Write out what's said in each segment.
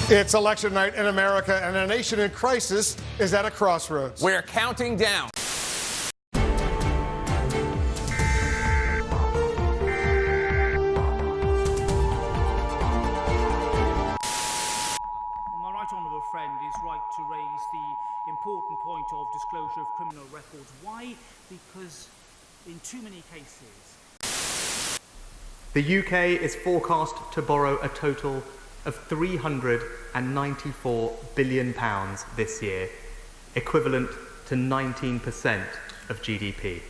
It's election night in America, and a nation in crisis is at a crossroads. We're counting down. My right honourable friend is right to raise the important point of disclosure of criminal records. Why? Because in too many cases... The UK is forecast to borrow a total of £394 billion this year, equivalent to 19% of GDP.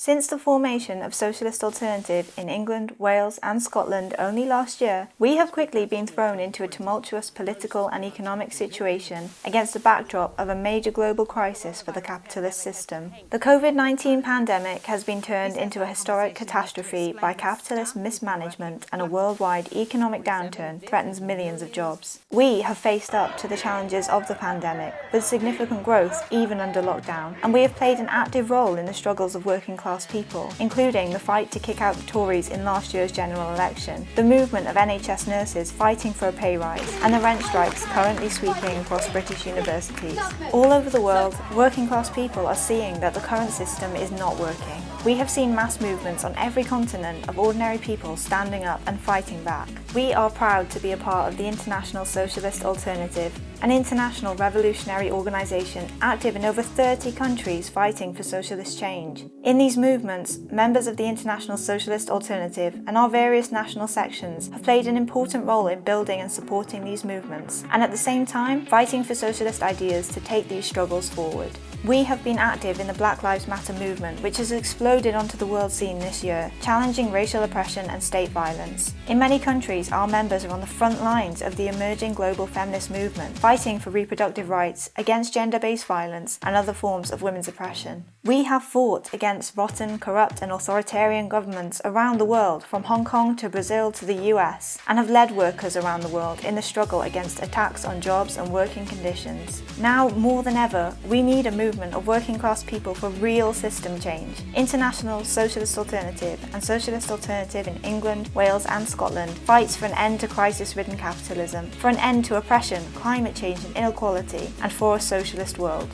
Since the formation of Socialist Alternative in England, Wales and Scotland only last year, we have quickly been thrown into a tumultuous political and economic situation against the backdrop of a major global crisis for the capitalist system. The COVID-19 pandemic has been turned into a historic catastrophe by capitalist mismanagement, and a worldwide economic downturn threatens millions of jobs. We have faced up to the challenges of the pandemic with significant growth even under lockdown, and we have played an active role in the struggles of working class people, including the fight to kick out the Tories in last year's general election, the movement of NHS nurses fighting for a pay rise, and the rent strikes currently sweeping across British universities. All over the world, working class people are seeing that the current system is not working. We have seen mass movements on every continent of ordinary people standing up and fighting back. We are proud to be a part of the International Socialist Alternative, an international revolutionary organisation active in over 30 countries fighting for socialist change. In these movements, members of the International Socialist Alternative and our various national sections have played an important role in building and supporting these movements, and at the same time fighting for socialist ideas to take these struggles forward. We have been active in the Black Lives Matter movement, which has exploded onto the world scene this year, challenging racial oppression and state violence. In many countries, our members are on the front lines of the emerging global feminist movement, fighting for reproductive rights, against gender-based violence and other forms of women's oppression. We have fought against rotten, corrupt and authoritarian governments around the world, from Hong Kong to Brazil to the US, and have led workers around the world in the struggle against attacks on jobs and working conditions. Now, more than ever, we need a movement of working class people for real system change. International Socialist Alternative and Socialist Alternative in England, Wales and Scotland fights for an end to crisis-ridden capitalism, for an end to oppression, climate change and inequality, and for a socialist world.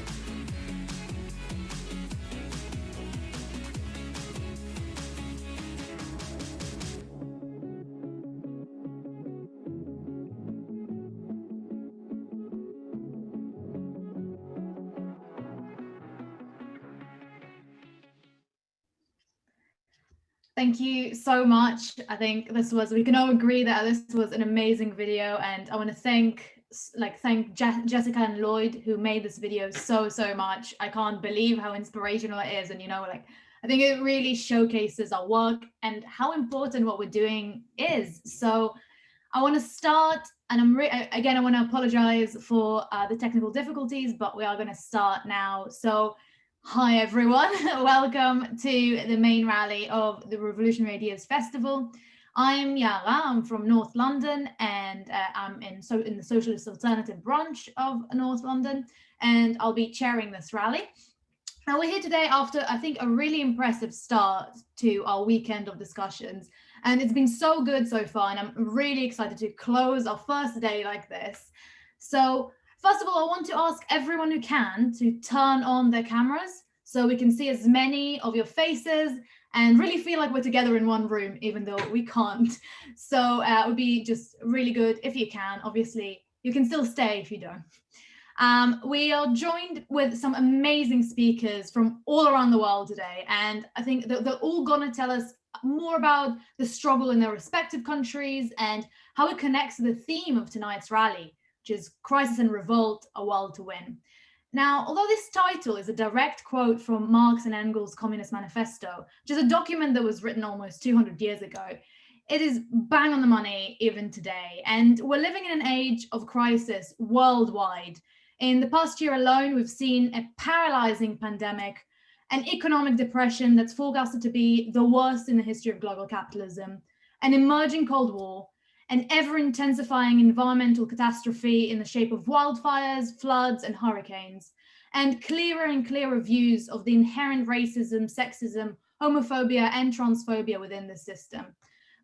Thank you so much. I think we can all agree that this was an amazing video, and I want to thank Jessica and Lloyd, who made this video so much. I can't believe how inspirational it is, and I think it really showcases our work and how important what we're doing is. So I want to start, and I want to apologize for the technical difficulties, but we are going to start now. So hi everyone, welcome to the main rally of the Revolutionary Ideas Festival. I'm Yara, I'm from North London, and I'm in the Socialist Alternative branch of North London, and I'll be chairing this rally. Now we're here today after, I think, a really impressive start to our weekend of discussions, and it's been so good so far, and I'm really excited to close our first day like this. So first of all, I want to ask everyone who can to turn on their cameras so we can see as many of your faces and really feel like we're together in one room, even though we can't. So it would be just really good if you can. Obviously, you can still stay if you don't. We are joined with some amazing speakers from all around the world today, and I think that they're all going to tell us more about the struggle in their respective countries and how it connects to the theme of tonight's rally, which is Crisis and Revolt, a World to Win. Now, although this title is a direct quote from Marx and Engels' Communist Manifesto, which is a document that was written almost 200 years ago, it is bang on the money even today. And we're living in an age of crisis worldwide. In the past year alone, we've seen a paralyzing pandemic, an economic depression that's forecasted to be the worst in the history of global capitalism, an emerging Cold War, an ever-intensifying environmental catastrophe in the shape of wildfires, floods, and hurricanes, and clearer views of the inherent racism, sexism, homophobia, and transphobia within the system.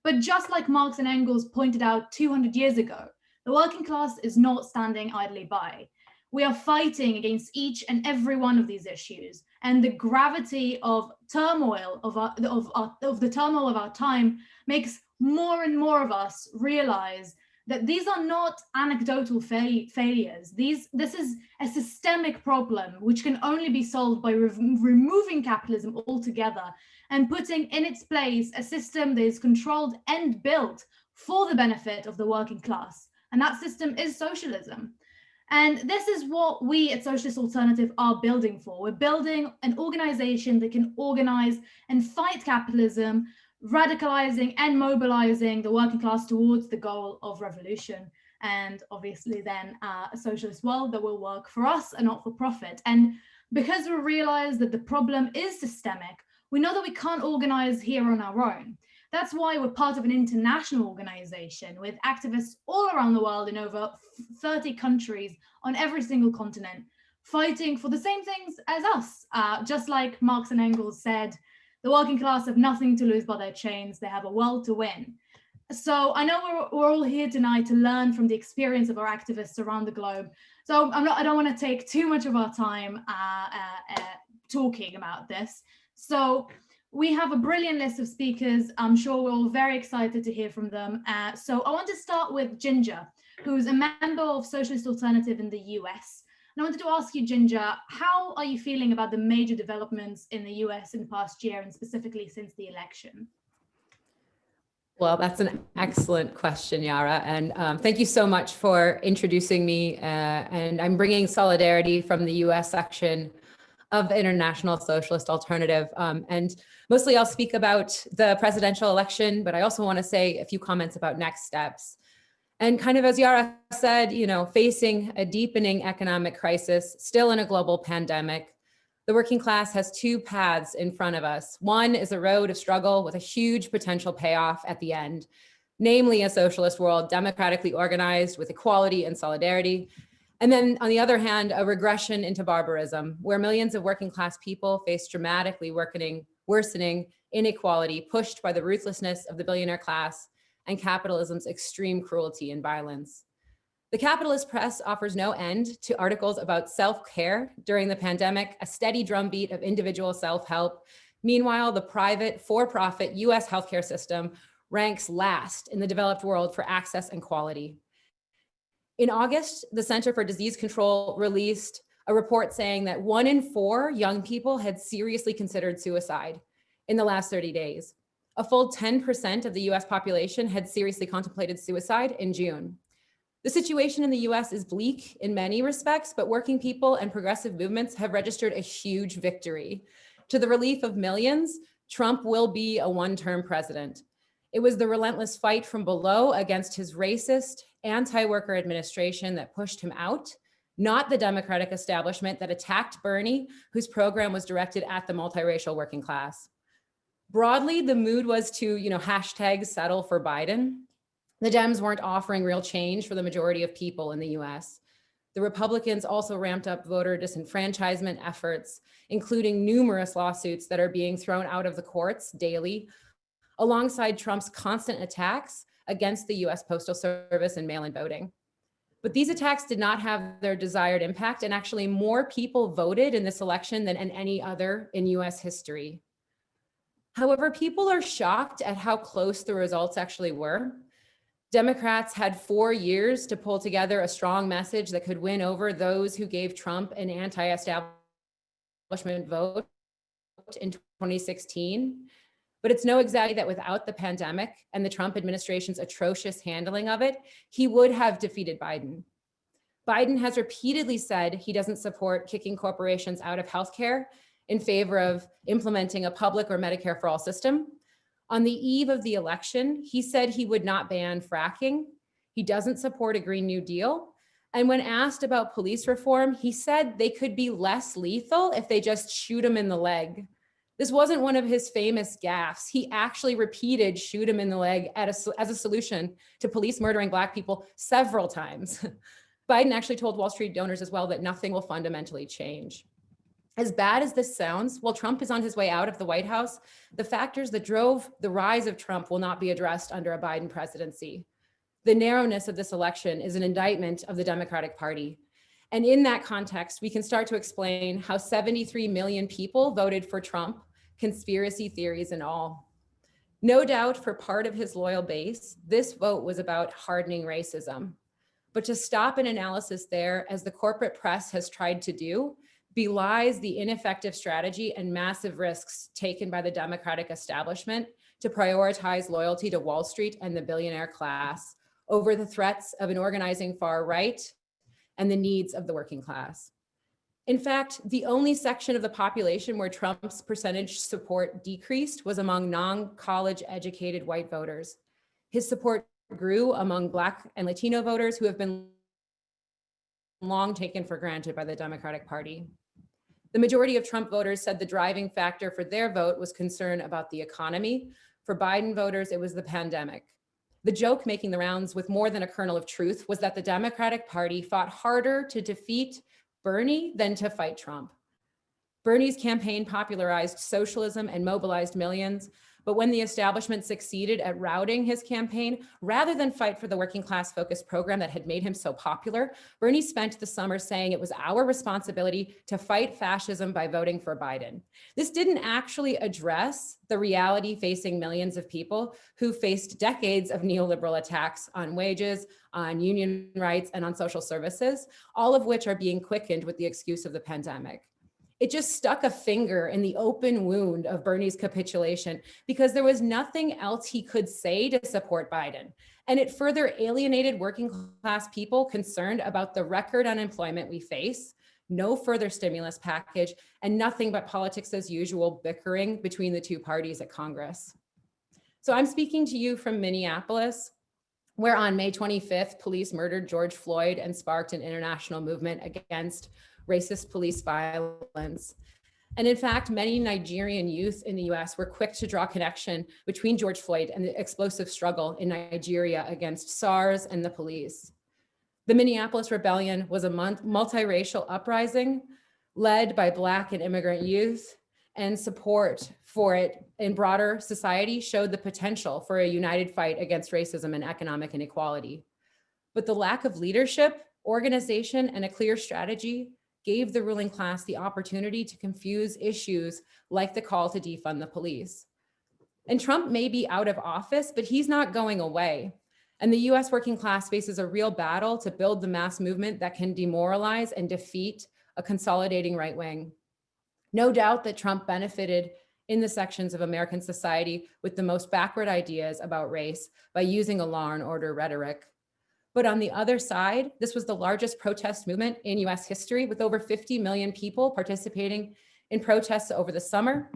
But just like Marx and Engels pointed out 200 years ago, the working class is not standing idly by. We are fighting against each and every one of these issues, and the gravity of turmoil of the turmoil of our time makes more and more of us realize that these are not anecdotal failures. This is a systemic problem which can only be solved by removing capitalism altogether and putting in its place a system that is controlled and built for the benefit of the working class. And that system is socialism. And this is what we at Socialist Alternative are building for. We're building an organization that can organize and fight capitalism, radicalizing and mobilizing the working class towards the goal of revolution. And obviously then a socialist world that will work for us and not for profit. And because we realize that the problem is systemic, we know that we can't organize here on our own. That's why we're part of an international organization with activists all around the world in over 30 countries on every single continent, fighting for the same things as us. Just like Marx and Engels said, the working class have nothing to lose but their chains. They have a world to win. So I know we're all here tonight to learn from the experience of our activists around the globe. So I don't want to take too much of our time talking about this. So we have a brilliant list of speakers. I'm sure we're all very excited to hear from them. So I want to start with Ginger, who's a member of Socialist Alternative in the US. And I wanted to ask you, Ginger, how are you feeling about the major developments in the US in the past year and specifically since the election? Well, that's an excellent question, Yara. And thank you so much for introducing me. And I'm bringing solidarity from the US section of the International Socialist Alternative. And mostly I'll speak about the presidential election, but I also want to say a few comments about next steps. And kind of as Yara said, you know, facing a deepening economic crisis, still in a global pandemic, the working class has two paths in front of us. One is a road of struggle with a huge potential payoff at the end, namely a socialist world democratically organized with equality and solidarity. And then on the other hand, a regression into barbarism, where millions of working class people face dramatically worsening inequality pushed by the ruthlessness of the billionaire class and capitalism's extreme cruelty and violence. The capitalist press offers no end to articles about self-care during the pandemic, a steady drumbeat of individual self-help. Meanwhile, the private, for-profit US healthcare system ranks last in the developed world for access and quality. In August, the Center for Disease Control released a report saying that 1 in 4 young people had seriously considered suicide in the last 30 days. A full 10% of the US population had seriously contemplated suicide in June. The situation in the US is bleak in many respects, but working people and progressive movements have registered a huge victory. To the relief of millions, Trump will be a one-term president. It was the relentless fight from below against his racist, anti-worker administration that pushed him out, not the Democratic establishment that attacked Bernie, whose program was directed at the multiracial working class. Broadly, the mood was to, hashtag settle for Biden. The Dems weren't offering real change for the majority of people in the US. The Republicans also ramped up voter disenfranchisement efforts, including numerous lawsuits that are being thrown out of the courts daily, alongside Trump's constant attacks against the US Postal Service and mail-in voting. But these attacks did not have their desired impact, and actually more people voted in this election than in any other in US history. However, people are shocked at how close the results actually were. Democrats had 4 years to pull together a strong message that could win over those who gave Trump an anti-establishment vote in 2016. But it's no exaggeration that without the pandemic and the Trump administration's atrocious handling of it, he would have defeated Biden. Biden has repeatedly said he doesn't support kicking corporations out of healthcare in favor of implementing a public or Medicare for all system. On the eve of the election, he said he would not ban fracking. He doesn't support a Green New Deal. And when asked about police reform, he said they could be less lethal if they just shoot him in the leg. This wasn't one of his famous gaffes. He actually repeated shoot him in the leg as a solution to police murdering Black people several times. Biden actually told Wall Street donors as well that nothing will fundamentally change. As bad as this sounds, while Trump is on his way out of the White House, the factors that drove the rise of Trump will not be addressed under a Biden presidency. The narrowness of this election is an indictment of the Democratic Party. And in that context, we can start to explain how 73 million people voted for Trump, conspiracy theories and all. No doubt for part of his loyal base, this vote was about hardening racism. But to stop an analysis there, as the corporate press has tried to do, belies the ineffective strategy and massive risks taken by the Democratic establishment to prioritize loyalty to Wall Street and the billionaire class over the threats of an organizing far right and the needs of the working class. In fact, the only section of the population where Trump's percentage support decreased was among non-college educated white voters. His support grew among Black and Latino voters who have been long taken for granted by the Democratic Party. The majority of Trump voters said the driving factor for their vote was concern about the economy. For Biden voters, it was the pandemic. The joke making the rounds with more than a kernel of truth was that the Democratic Party fought harder to defeat Bernie than to fight Trump. Bernie's campaign popularized socialism and mobilized millions, but when the establishment succeeded at routing his campaign, rather than fight for the working class focused program that had made him so popular, Bernie spent the summer saying it was our responsibility to fight fascism by voting for Biden. This didn't actually address the reality facing millions of people who faced decades of neoliberal attacks on wages, on union rights, and on social services, all of which are being quickened with the excuse of the pandemic. It just stuck a finger in the open wound of Bernie's capitulation because there was nothing else he could say to support Biden. And it further alienated working class people concerned about the record unemployment we face, no further stimulus package, and nothing but politics as usual bickering between the two parties at Congress. So I'm speaking to you from Minneapolis, where on May 25th, police murdered George Floyd and sparked an international movement against racist police violence. And in fact, many Nigerian youth in the US were quick to draw connection between George Floyd and the explosive struggle in Nigeria against SARS and the police. The Minneapolis Rebellion was a multiracial uprising led by Black and immigrant youth, and support for it in broader society showed the potential for a united fight against racism and economic inequality. But the lack of leadership, organization, and a clear strategy gave the ruling class the opportunity to confuse issues like the call to defund the police. And Trump may be out of office, but he's not going away. And the US working class faces a real battle to build the mass movement that can demoralize and defeat a consolidating right wing. No doubt that Trump benefited in the sections of American society with the most backward ideas about race by using a law and order rhetoric. But on the other side, this was the largest protest movement in US history, with over 50 million people participating in protests over the summer.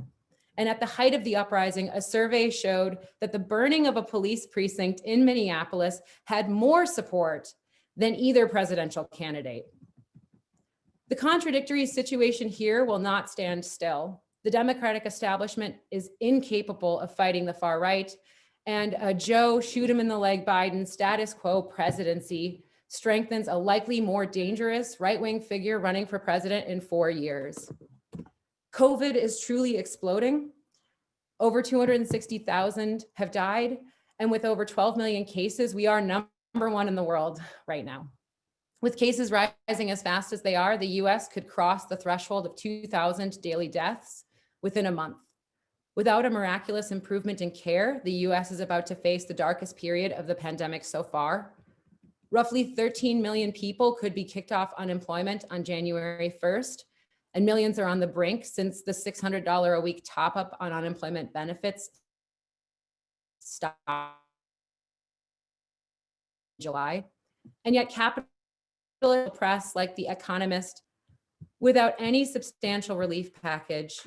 And at the height of the uprising, a survey showed that the burning of a police precinct in Minneapolis had more support than either presidential candidate. The contradictory situation here will not stand still. The Democratic establishment is incapable of fighting the far right, and a Joe shoot him in the leg Biden status quo presidency strengthens a likely more dangerous right-wing figure running for president in 4 years. COVID is truly exploding. Over 260,000 have died, and with over 12 million cases, we are number one in the world right now. With cases rising as fast as they are, the US could cross the threshold of 2,000 daily deaths within a month. Without a miraculous improvement in care, the US is about to face the darkest period of the pandemic so far. Roughly 13 million people could be kicked off unemployment on January 1st, and millions are on the brink since the $600 a week top up on unemployment benefits stopped in July. And yet capitalist press like The Economist, without any substantial relief package,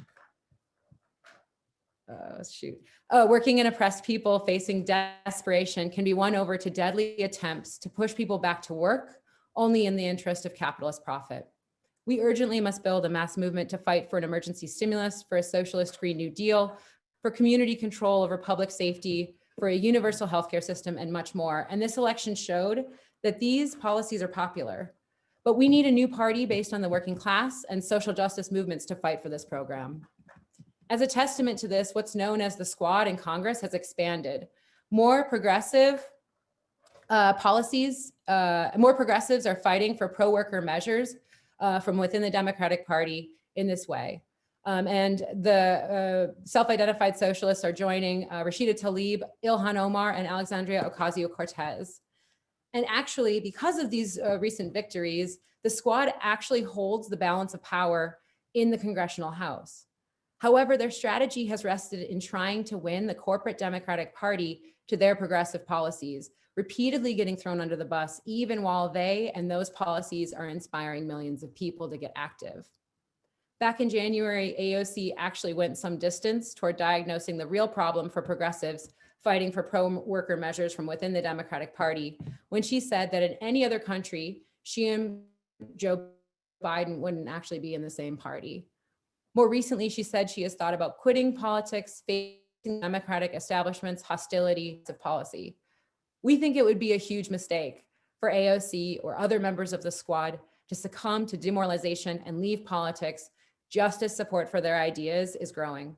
working and oppressed people facing desperation can be won over to deadly attempts to push people back to work only in the interest of capitalist profit. We urgently must build a mass movement to fight for an emergency stimulus, for a socialist Green New Deal, for community control over public safety, for a universal healthcare system, and much more. And this election showed that these policies are popular. But we need a new party based on the working class and social justice movements to fight for this program. As a testament to this, what's known as the Squad in Congress has expanded. More progressives are fighting for pro-worker measures from within the Democratic Party in this way. And the self-identified socialists are joining Rashida Tlaib, Ilhan Omar, and Alexandria Ocasio-Cortez. And actually, because of these recent victories, the Squad actually holds the balance of power in the Congressional House. However, their strategy has rested in trying to win the corporate Democratic Party to their progressive policies, repeatedly getting thrown under the bus, even while they and those policies are inspiring millions of people to get active. Back in January, AOC actually went some distance toward diagnosing the real problem for progressives fighting for pro-worker measures from within the Democratic Party, when she said that in any other country, she and Joe Biden wouldn't actually be in the same party. More recently, she said she has thought about quitting politics, facing the Democratic establishment's hostility to policy. We think it would be a huge mistake for AOC or other members of the Squad to succumb to demoralization and leave politics just as support for their ideas is growing.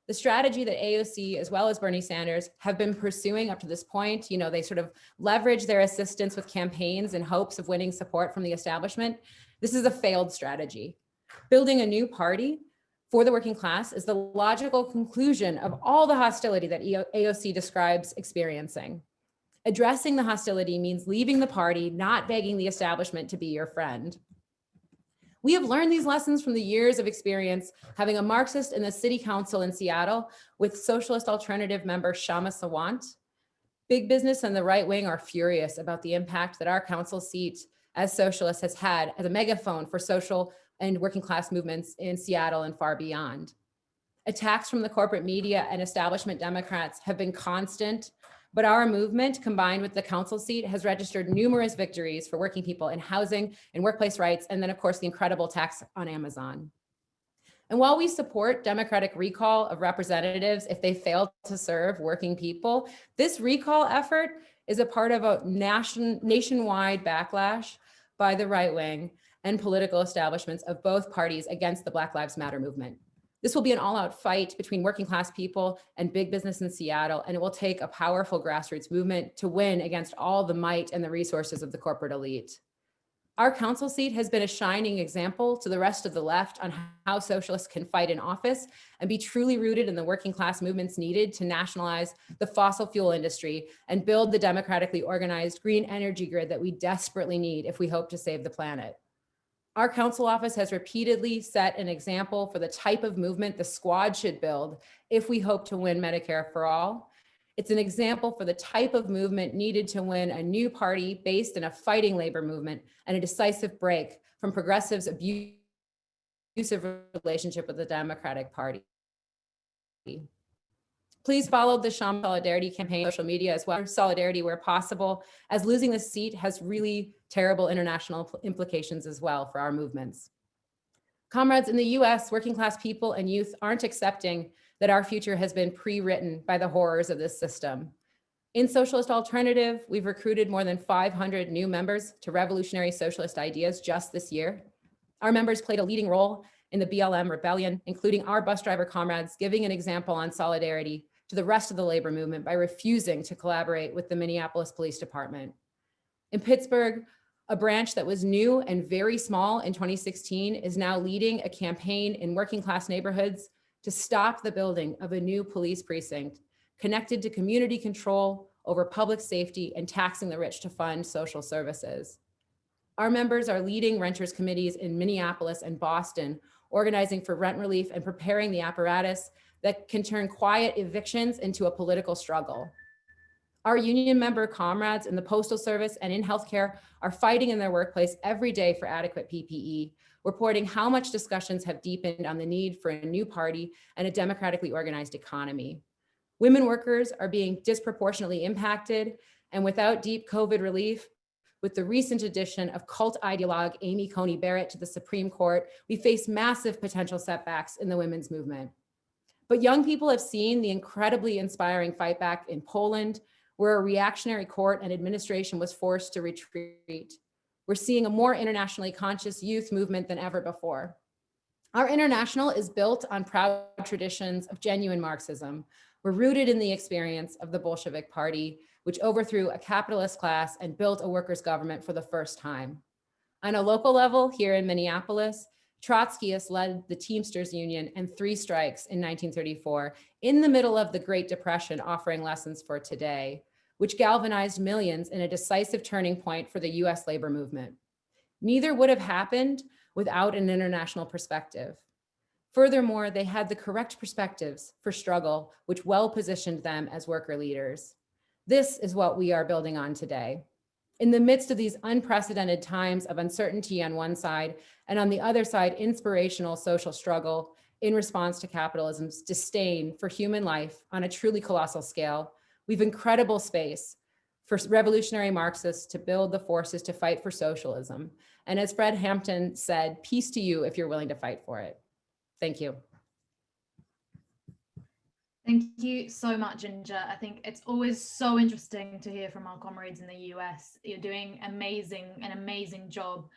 The strategy that AOC, as well as Bernie Sanders, have been pursuing up to this point, they sort of leverage their assistance with campaigns in hopes of winning support from the establishment. This is a failed strategy. Building a new party for the working class is the logical conclusion of all the hostility that AOC describes experiencing. Addressing the hostility means leaving the party, not begging the establishment to be your friend. We have learned these lessons from the years of experience having a Marxist in the city council in Seattle with Socialist Alternative member Shama Sawant. Big business and the right wing are furious about the impact that our council seat as socialists has had as a megaphone for social and working class movements in Seattle and far beyond. Attacks from the corporate media and establishment Democrats have been constant, but our movement, combined with the council seat, has registered numerous victories for working people in housing and workplace rights, and then of course the incredible tax on Amazon. And while we support democratic recall of representatives if they fail to serve working people, this recall effort is a part of a nationwide backlash by the right wing and political establishments of both parties against the Black Lives Matter movement. This will be an all-out fight between working class people and big business in Seattle, and it will take a powerful grassroots movement to win against all the might and the resources of the corporate elite. Our council seat has been a shining example to the rest of the left on how socialists can fight in office and be truly rooted in the working class movements needed to nationalize the fossil fuel industry and build the democratically organized green energy grid that we desperately need if we hope to save the planet. Our council office has repeatedly set an example for the type of movement the Squad should build if we hope to win Medicare for all. It's an example for the type of movement needed to win a new party based in a fighting labor movement and a decisive break from progressives' abusive relationship with the Democratic Party. Please follow the Sham Solidarity campaign on social media as well. Solidarity where possible, as losing this seat has really terrible international implications as well for our movements. Comrades, in the US, working class people and youth aren't accepting that our future has been pre-written by the horrors of this system. In Socialist Alternative, we've recruited more than 500 new members to revolutionary socialist ideas just this year. Our members played a leading role in the BLM rebellion, including our bus driver comrades giving an example on solidarity to the rest of the labor movement by refusing to collaborate with the Minneapolis Police Department. In Pittsburgh, a branch that was new and very small in 2016 is now leading a campaign in working class neighborhoods to stop the building of a new police precinct connected to community control over public safety and taxing the rich to fund social services. Our members are leading renters committees in Minneapolis and Boston, organizing for rent relief and preparing the apparatus that can turn quiet evictions into a political struggle. Our union member comrades in the Postal Service and in healthcare are fighting in their workplace every day for adequate PPE, reporting how much discussions have deepened on the need for a new party and a democratically organized economy. Women workers are being disproportionately impacted, and without deep COVID relief, with the recent addition of cult ideologue Amy Coney Barrett to the Supreme Court, we face massive potential setbacks in the women's movement. But young people have seen the incredibly inspiring fight back in Poland, where a reactionary court and administration was forced to retreat. we're seeing a more internationally conscious youth movement than ever before. Our international is built on proud traditions of genuine Marxism. We're rooted in the experience of the Bolshevik Party, which overthrew a capitalist class and built a workers' government for the first time. On a local level, here in Minneapolis, Trotskyists led the Teamsters Union and 3 strikes in 1934 in the middle of the Great Depression, offering lessons for today, which galvanized millions in a decisive turning point for the US labor movement. Neither would have happened without an international perspective. Furthermore, they had the correct perspectives for struggle, which well positioned them as worker leaders. This is what we are building on today. In the midst of these unprecedented times of uncertainty on one side, and on the other side, inspirational social struggle in response to capitalism's disdain for human life on a truly colossal scale, we've incredible space for revolutionary Marxists to build the forces to fight for socialism. And as Fred Hampton said, peace to you if you're willing to fight for it. Thank you. Thank you so much, Ginger. I think it's always so interesting to hear from our comrades in the US. You're doing an amazing job,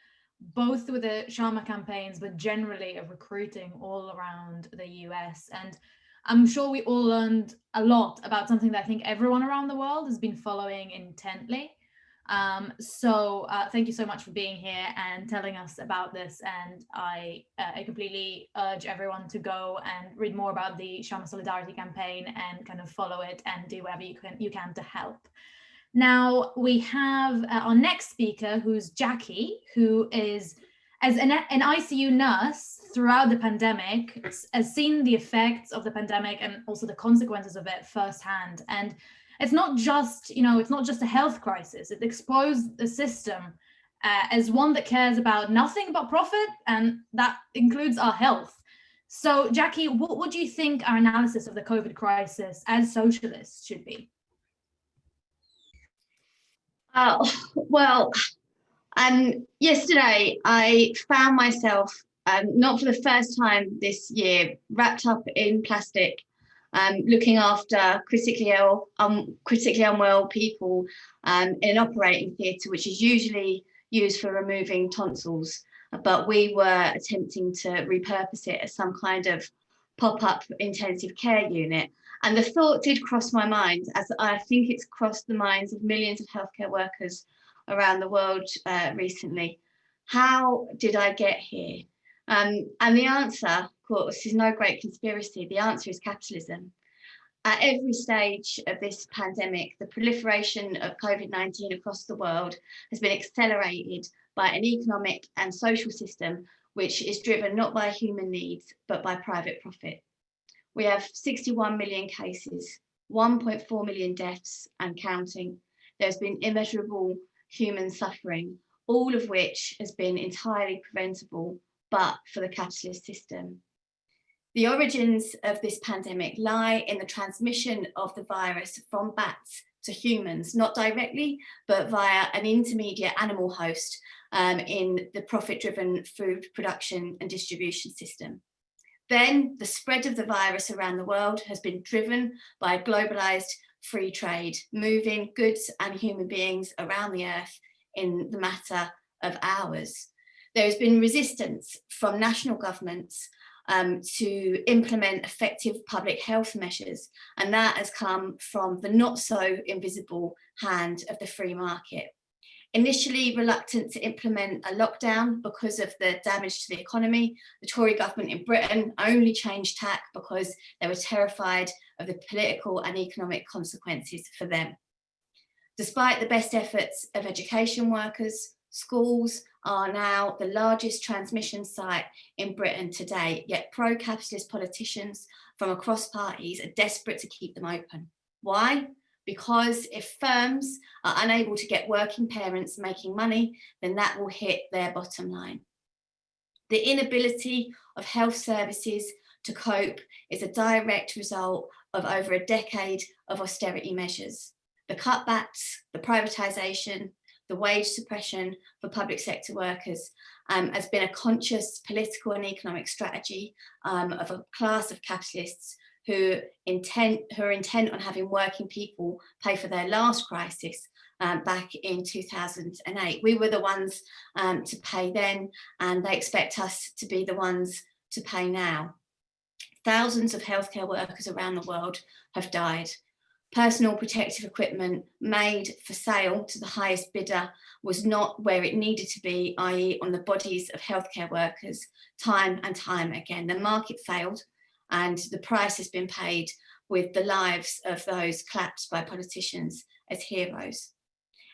both with the Sharma campaigns, but generally of recruiting all around the US. And I'm sure we all learned a lot about something that I think everyone around the world has been following intently. So thank you so much for being here and telling us about this. And I completely urge everyone to go and read more about the Sharma Solidarity campaign and kind of follow it and do whatever you can to help. Now we have our next speaker, who's Jackie, who is, as an ICU nurse throughout the pandemic, has seen the effects of the pandemic and also the consequences of it firsthand. And it's not just, it's not just a health crisis. It exposed the system as one that cares about nothing but profit, and that includes our health. So, Jackie, what do you think our analysis of the COVID crisis as socialists should be? Well, yesterday I found myself, not for the first time this year, wrapped up in plastic, looking after critically unwell people in an operating theatre, which is usually used for removing tonsils. But we were attempting to repurpose it as some kind of pop-up intensive care unit. And the thought did cross my mind, as I think it's crossed the minds of millions of healthcare workers around the world recently. How did I get here? And the answer, of course, is no great conspiracy. The answer is capitalism. At every stage of this pandemic, the proliferation of COVID-19 across the world has been accelerated by an economic and social system which is driven not by human needs, but by private profit. We have 61 million cases, 1.4 million deaths and counting. There's been immeasurable human suffering, all of which has been entirely preventable, but for the capitalist system. The origins of this pandemic lie in the transmission of the virus from bats to humans, not directly, but via an intermediate animal host in the profit-driven food production and distribution system. Then the spread of the virus around the world has been driven by a globalized free trade, moving goods and human beings around the earth in the matter of hours. There has been resistance from national governments to implement effective public health measures, and that has come from the not so invisible hand of the free market. Initially reluctant to implement a lockdown because of the damage to the economy, the Tory government in Britain only changed tack because they were terrified of the political and economic consequences for them. Despite the best efforts of education workers, schools are now the largest transmission site in Britain today, yet pro-capitalist politicians from across parties are desperate to keep them open. Why? Because if firms are unable to get working parents making money, then that will hit their bottom line. The inability of health services to cope is a direct result of over a decade of austerity measures. The cutbacks, the privatisation, the wage suppression for public sector workers has been a conscious political and economic strategy of a class of capitalists who are intent on having working people pay for their last crisis back in 2008. We were the ones to pay then, and they expect us to be the ones to pay now. Thousands of healthcare workers around the world have died. Personal protective equipment made for sale to the highest bidder was not where it needed to be, i.e. on the bodies of healthcare workers, time and time again. The market failed and the price has been paid with the lives of those clapped by politicians as heroes.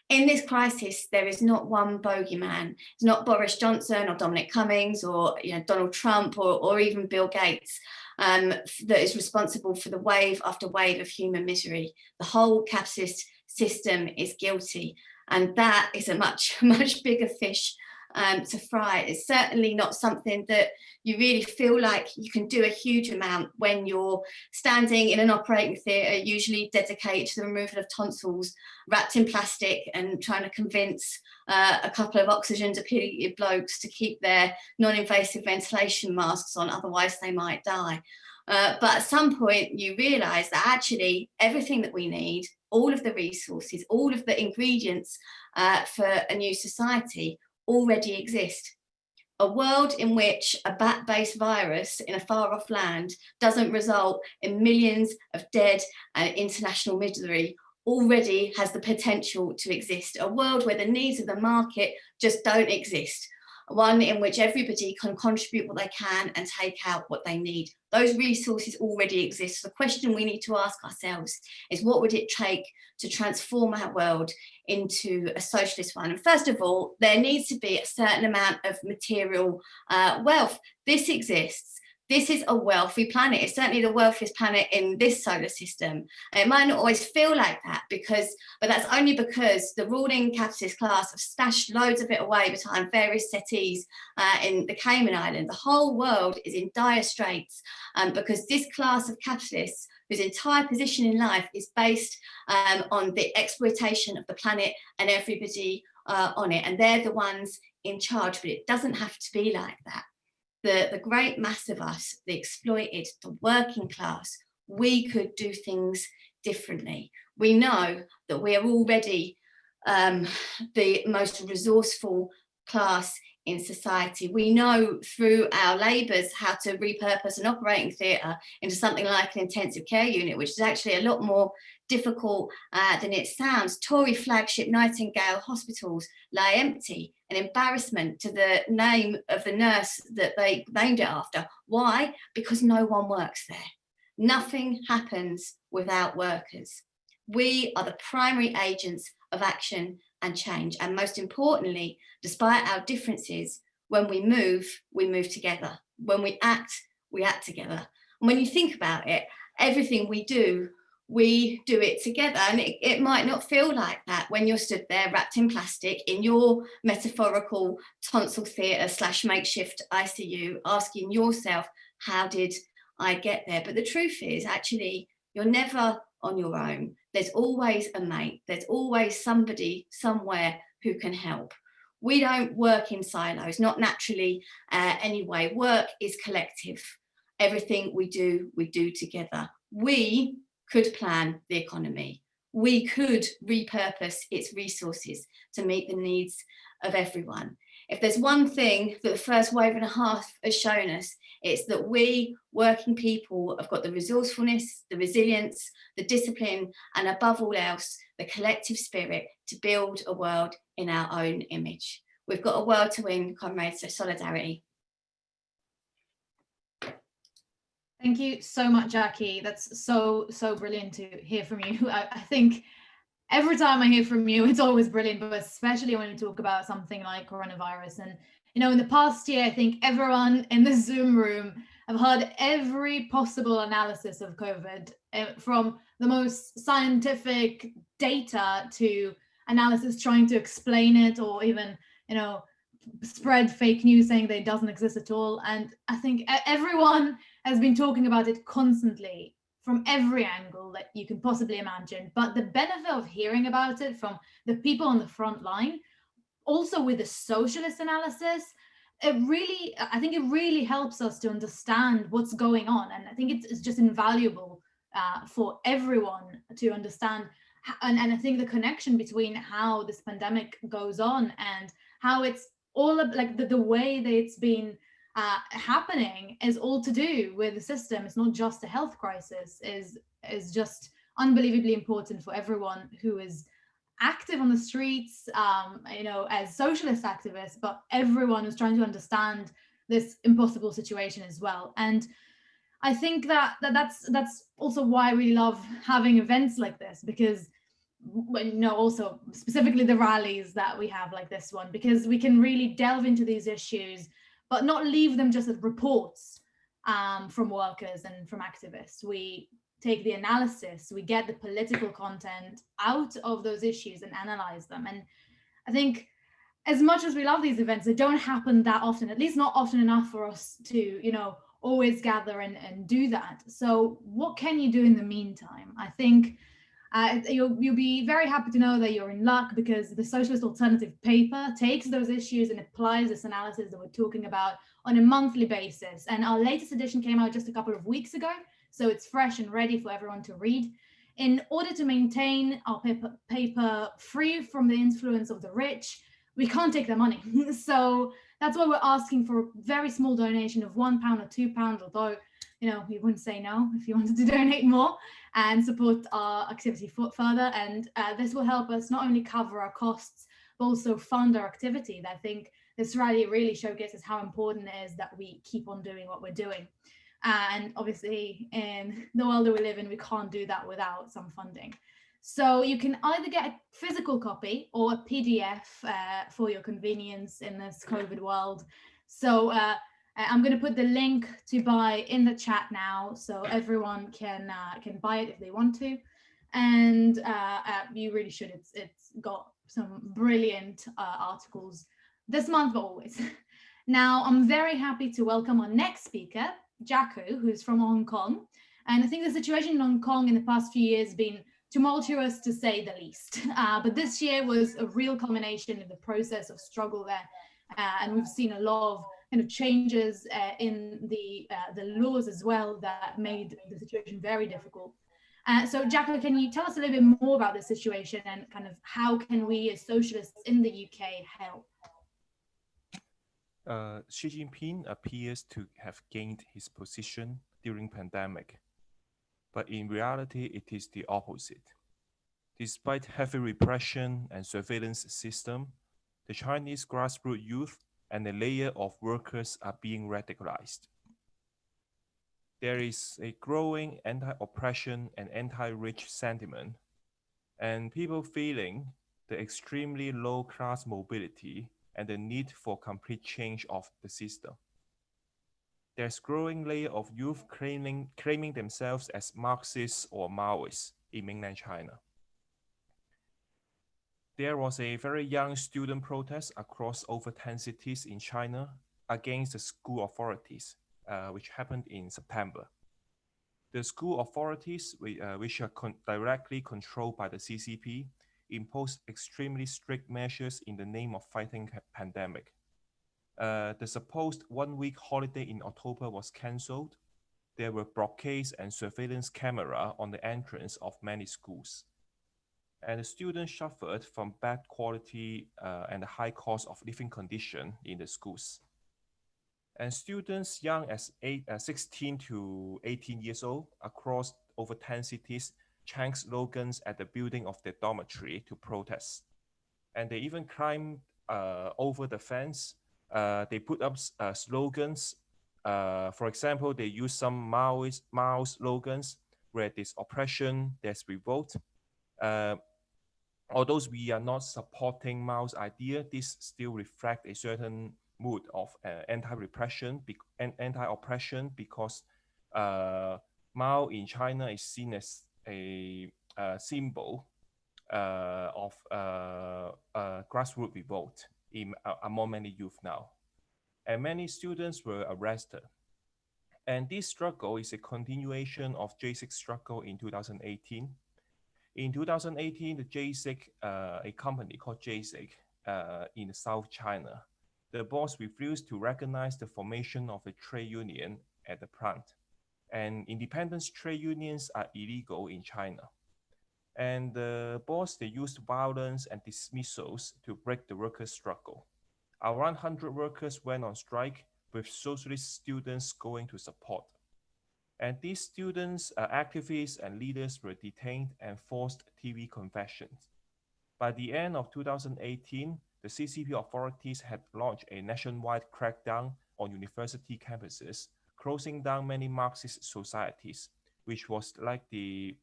In this crisis, there is not one bogeyman. It's not Boris Johnson or Dominic Cummings or Donald Trump or even Bill Gates that is responsible for the wave after wave of human misery. The whole capitalist system is guilty, and that is a much bigger fish to fry. It's certainly not something that you really feel like you can do a huge amount when you're standing in an operating theatre, usually dedicated to the removal of tonsils, wrapped in plastic, and trying to convince a couple of oxygen-depleted blokes to keep their non-invasive ventilation masks on, otherwise they might die. But at some point you realise that actually everything that we need, all of the resources, all of the ingredients for a new society already exist. A world in which a bat-based virus in a far-off land doesn't result in millions of dead and international misery already has the potential to exist. A world where the needs of the market just don't exist. One in which everybody can contribute what they can and take out what they need. Those resources already exist. The question we need to ask ourselves is, what would it take to transform our world into a socialist one? And first of all, there needs to be a certain amount of material wealth. This exists. This is a wealthy planet. It's certainly the wealthiest planet in this solar system. And it might not always feel like that, but that's only because the ruling capitalist class have stashed loads of it away behind various settees in the Cayman Islands. The whole world is in dire straits because this class of capitalists, whose entire position in life is based on the exploitation of the planet and everybody on it, and they're the ones in charge. But it doesn't have to be like that. The great mass of us, the exploited, the working class, we could do things differently. We know that we are already the most resourceful class in society. We know through our labours how to repurpose an operating theatre into something like an intensive care unit, which is actually a lot more difficult than it sounds. Tory flagship Nightingale hospitals lie empty, an embarrassment to the name of the nurse that they named it after. Why? Because no one works there. Nothing happens without workers. We are the primary agents of action and change. And most importantly, despite our differences, when we move together. When we act together. And when you think about it, everything we do it together. And it might not feel like that when you're stood there wrapped in plastic in your metaphorical tonsil theatre / makeshift ICU, asking yourself, how did I get there? But the truth is, actually, you're never on your own. There's always a mate. There's always somebody somewhere who can help. We don't work in silos, not naturally anyway. Work is collective. Everything we do together. We could plan the economy. We could repurpose its resources to meet the needs of everyone. If there's one thing that the first wave and a half has shown us, it's that we working people have got the resourcefulness, the resilience, the discipline, and above all else, the collective spirit to build a world in our own image. We've got a world to win, comrades, so solidarity. Thank you so much, Jackie. That's so brilliant to hear from you. I think every time I hear from you, it's always brilliant, but especially when we talk about something like coronavirus. And, in the past year, I think everyone in the Zoom room have heard every possible analysis of COVID, from the most scientific data to analysis trying to explain it, or even, spread fake news saying that it doesn't exist at all. And I think everyone has been talking about it constantly from every angle that you can possibly imagine. But the benefit of hearing about it from the people on the front line, also with the socialist analysis, I think it really helps us to understand what's going on. And I think it's just invaluable for everyone to understand. And I think the connection between how this pandemic goes on and how it's all like the way that it's been happening is all to do with the system. It's not just a health crisis, is just unbelievably important for everyone who is active on the streets, as socialist activists, but everyone who's trying to understand this impossible situation as well. And I think that's also why I really love having events like this, because also specifically the rallies that we have like this one, because we can really delve into these issues, but not leave them just as reports from workers and from activists. We take the analysis, we get the political content out of those issues and analyze them. And I think as much as we love these events, they don't happen that often, at least not often enough for us to, always gather and do that. So what can you do in the meantime? I think you'll be very happy to know that you're in luck, because the Socialist Alternative paper takes those issues and applies this analysis that we're talking about on a monthly basis. And our latest edition came out just a couple of weeks ago, so it's fresh and ready for everyone to read. In order to maintain our paper free from the influence of the rich, we can't take their money. So that's why we're asking for a very small donation of £1 or £2, although we wouldn't say no if you wanted to donate more and support our activity further. And this will help us not only cover our costs, but also fund our activity. I think this rally really showcases how important it is that we keep on doing what we're doing. And obviously, in the world that we live in, we can't do that without some funding. So you can either get a physical copy or a PDF for your convenience in this COVID world. So I'm going to put the link to buy in the chat now, so everyone can buy it if they want to. And you really should. It's got some brilliant articles this month, but always. Now, I'm very happy to welcome our next speaker, Jaco, who's from Hong Kong. And I think the situation in Hong Kong in the past few years has been tumultuous, to say the least. But this year was a real culmination of the process of struggle there. And we've seen a lot of changes in the laws as well that made the situation very difficult. So Jaco, can you tell us a little bit more about this situation and kind of how can we as socialists in the UK help? Xi Jinping appears to have gained his position during pandemic, but in reality, it is the opposite. Despite heavy repression and surveillance system, the Chinese grassroots youth and a layer of workers are being radicalized. There is a growing anti-oppression and anti-rich sentiment, and people feeling the extremely low class mobility and the need for complete change of the system. There's growing layer of youth claiming themselves as Marxists or Maoists in mainland China. There was a very young student protest across over 10 cities in China against the school authorities, which happened in September. The school authorities, which are directly controlled by the CCP, imposed extremely strict measures in the name of fighting pandemic. The supposed one-week holiday in October was cancelled. There were blockades and surveillance camera on the entrance of many schools. And the students suffered from bad quality and the high cost of living condition in the schools. And students young as 16 to 18 years old across over 10 cities chant slogans at the building of their dormitory to protest. And they even climbed over the fence. They put up slogans. For example, they use some Mao slogans where there's oppression, there's revolt. Although we are not supporting Mao's idea, this still reflects a certain mood of anti-repression and anti-oppression, because Mao in China is seen as a symbol of grassroots revolt among many youth now. And many students were arrested. And this struggle is a continuation of J6 struggle in 2018. In 2018, the J6, a company called J6 in South China, The boss refused to recognize the formation of a trade union at the plant, and independent trade unions are illegal in China. And the boss, they used violence and dismissals to break the workers' struggle. Around 100 workers went on strike, with socialist students going to support. And these students, activists, and leaders were detained and forced TV confessions. By the end of 2018, the CCP authorities had launched a nationwide crackdown on university campuses, closing down many Marxist societies, which was like the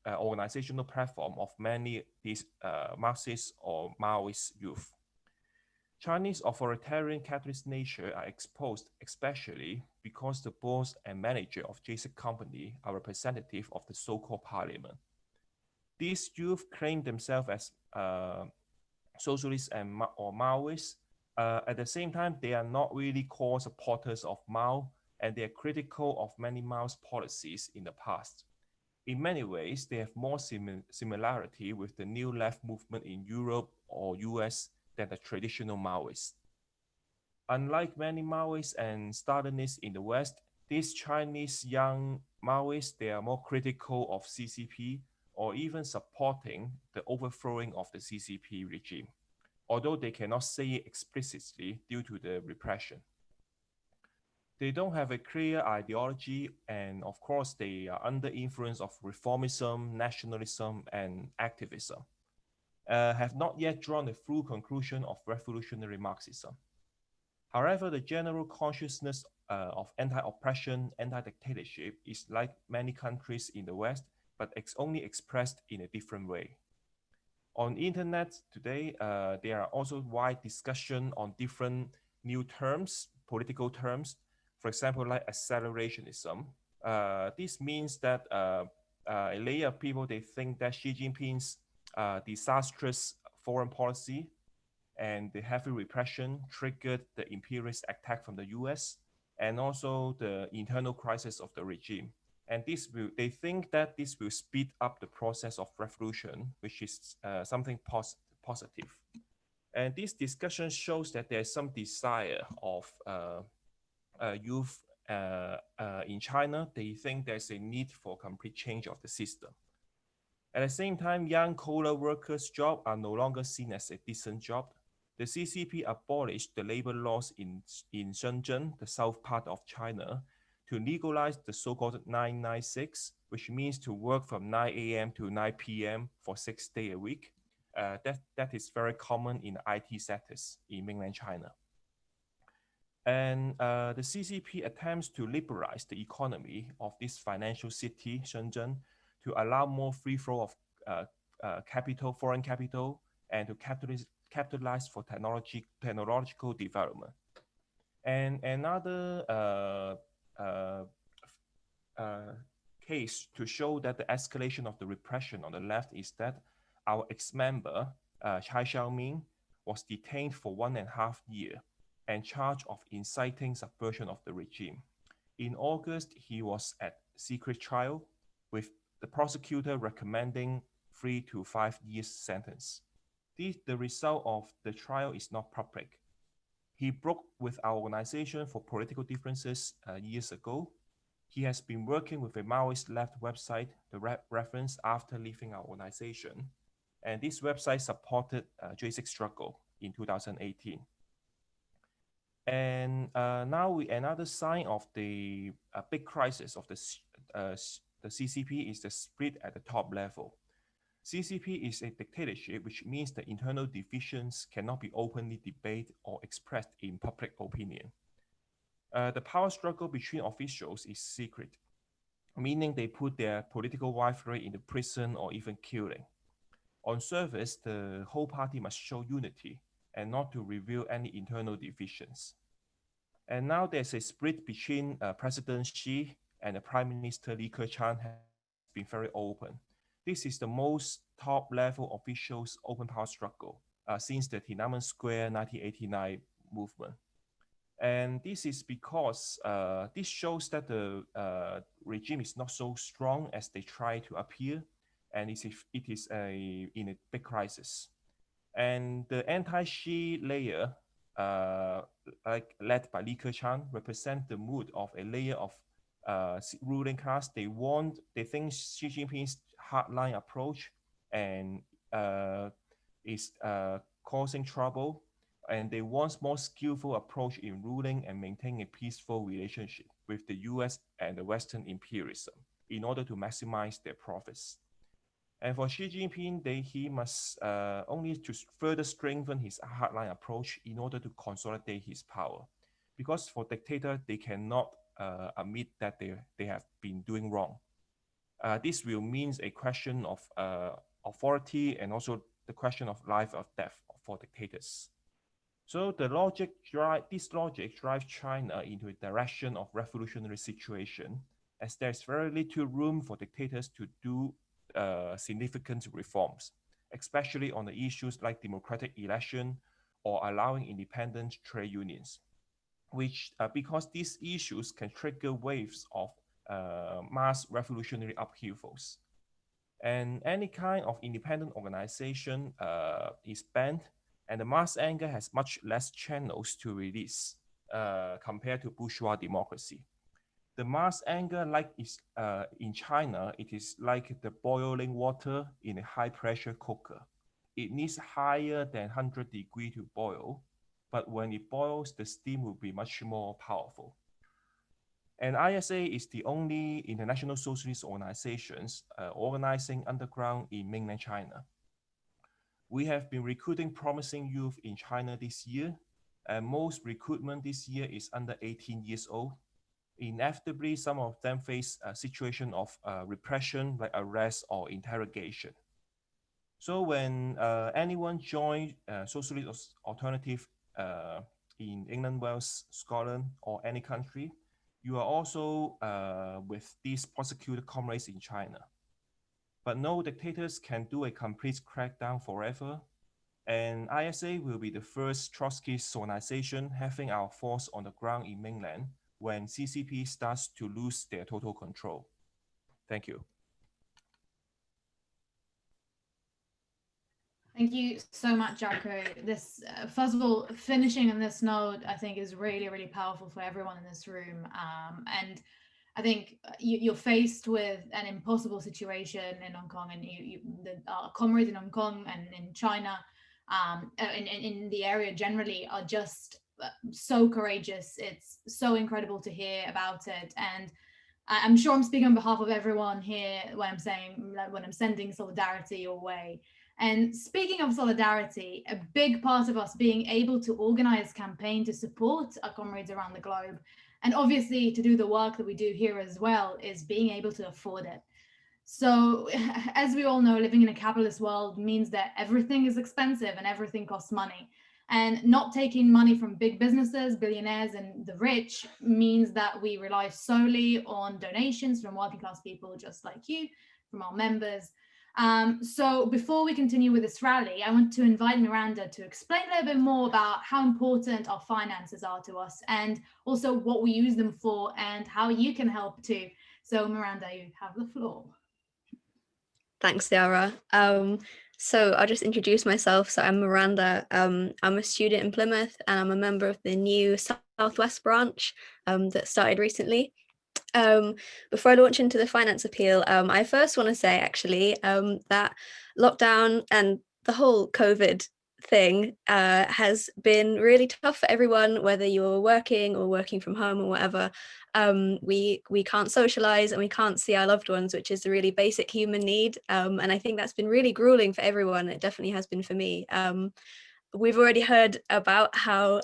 organizational platform of many these Marxist or Maoist youth. Chinese authoritarian capitalist nature are exposed especially because the boss and manager of JCEC company are representative of the so-called parliament. These youth claim themselves as socialists or Maoists. At the same time, they are not really core supporters of Mao, and they are critical of many Mao's policies in the past. In many ways, they have more similarity with the New Left movement in Europe or US than the traditional Maoists. Unlike many Maoists and Stalinists in the West, these Chinese young Maoists, they are more critical of CCP or even supporting the overthrowing of the CCP regime, although they cannot say it explicitly due to the repression. They don't have a clear ideology, and of course, they are under influence of reformism, nationalism, and activism. Have not yet drawn a full conclusion of revolutionary Marxism. However, the general consciousness of anti-oppression, anti-dictatorship is like many countries in the West, but it's only expressed in a different way. On the internet today, there are also wide discussion on different new terms, political terms, for example, like accelerationism. This means that a layer of people, they think that Xi Jinping's disastrous foreign policy and the heavy repression triggered the imperialist attack from the US and also the internal crisis of the regime. And they think that this will speed up the process of revolution, which is something positive. And this discussion shows that there's some desire of youth in China. They think there's a need for complete change of the system. At the same time, young collar workers' jobs are no longer seen as a decent job. The CCP abolished the labor laws in Shenzhen, the south part of China, to legalize the so-called 996, which means to work from 9 a.m. to 9 p.m. for 6 days a week. That is very common in IT sectors in mainland China. And the CCP attempts to liberalize the economy of this financial city, Shenzhen, to allow more free flow of capital, foreign capital, and to capitalize for technological development. And another case to show that the escalation of the repression on the left is that our ex-member, Chai Xiaoming, was detained for 1.5 years and charged of inciting subversion of the regime. In August, he was at secret trial, with the prosecutor recommending 3 to 5 years sentence. The result of the trial is not public. He broke with our organization for political differences years ago. He has been working with a Maoist left website, the reference after leaving our organization. And this website supported JCEC struggle in 2018. And now another sign of the big crisis of the CCP is the split at the top level. CCP is a dictatorship, which means the internal divisions cannot be openly debated or expressed in public opinion. The power struggle between officials is secret, meaning they put their political rivalry in the prison or even killing. On surface, the whole party must show unity and not to reveal any internal divisions. And now there's a split between President Xi and the Prime Minister Li Keqiang has been very open. This is the most top-level officials' open power struggle since the Tiananmen Square 1989 movement. And this is because this shows that the regime is not so strong as they try to appear, and it is in a big crisis. And the anti-Xi layer like led by Li Keqiang, represent the mood of a layer of ruling class. They think Xi Jinping's hardline approach and is causing trouble, and they want more skillful approach in ruling and maintaining a peaceful relationship with the US and the Western imperialism in order to maximize their profits. And for Xi Jinping, he must only to further strengthen his hardline approach in order to consolidate his power. Because for dictators, they cannot admit that they have been doing wrong. This will mean a question of authority and also the question of life or death for dictators. So this logic drives China into a direction of revolutionary situation, as there's very little room for dictators to do significant reforms, especially on the issues like democratic election or allowing independent trade unions, which because these issues can trigger waves of mass revolutionary upheavals. And any kind of independent organization is banned, and the mass anger has much less channels to release compared to bourgeois democracy. The mass anger, in China, it is like the boiling water in a high-pressure cooker. It needs higher than 100 degrees to boil, but when it boils, the steam will be much more powerful. And ISA is the only international socialist organizations organizing underground in mainland China. We have been recruiting promising youth in China this year, and most recruitment this year is under 18 years old. Inevitably, some of them face a situation of repression, like arrest or interrogation. So when anyone joins Socialist Alternative in England, Wales, Scotland, or any country, you are also with these prosecuted comrades in China. But no dictators can do a complete crackdown forever, and ISA will be the first Trotskyist organization having our force on the ground in mainland when CCP starts to lose their total control. Thank you. Thank you so much, Jacko. This, first of all, finishing on this note, I think is really, really powerful for everyone in this room. And I think you're faced with an impossible situation in Hong Kong, and our comrades in Hong Kong and in China, in the area generally, are just so courageous. It's so incredible to hear about it. And I'm sure I'm speaking on behalf of everyone here when I'm sending solidarity your way. And speaking of solidarity, a big part of us being able to organize campaign to support our comrades around the globe, and obviously to do the work that we do here as well, is being able to afford it. So as we all know, living in a capitalist world means that everything is expensive and everything costs money. And not taking money from big businesses, billionaires, and the rich means that we rely solely on donations from working class people just like you, from our members. So before we continue with this rally, I want to invite Miranda to explain a little bit more about how important our finances are to us, and also what we use them for and how you can help too. So Miranda, you have the floor. Thanks, Yara. So I'll just introduce myself. So I'm Miranda. I'm a student in Plymouth, and I'm a member of the new Southwest branch that started recently. Before I launch into the finance appeal, I first want to say actually that lockdown and the whole COVID thing has been really tough for everyone, whether you're working or working from home or whatever. We can't socialize and we can't see our loved ones, which is a really basic human need. And I think that's been really grueling for everyone. It definitely has been for me. We've already heard about how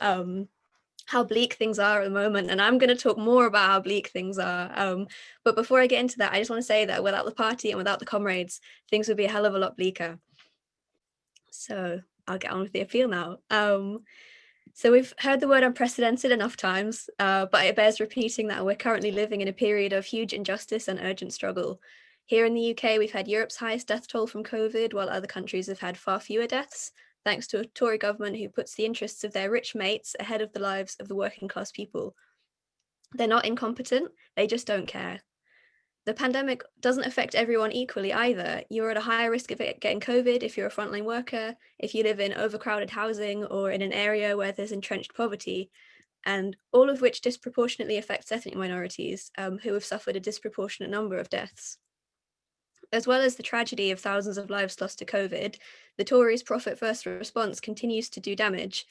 bleak things are at the moment, and I'm going to talk more about how bleak things are. But before I get into that, I just want to say that without the party and without the comrades, things would be a hell of a lot bleaker. So I'll get on with the appeal now. So we've heard the word unprecedented enough times, but it bears repeating that we're currently living in a period of huge injustice and urgent struggle. Here in the UK, we've had Europe's highest death toll from COVID, while other countries have had far fewer deaths, thanks to a Tory government who puts the interests of their rich mates ahead of the lives of the working class people. They're not incompetent, they just don't care. The pandemic doesn't affect everyone equally either. You're at a higher risk of getting COVID if you're a frontline worker, if you live in overcrowded housing or in an area where there's entrenched poverty, and all of which disproportionately affects ethnic minorities who have suffered a disproportionate number of deaths. As well as the tragedy of thousands of lives lost to COVID, the Tories' profit-first response continues to do damage.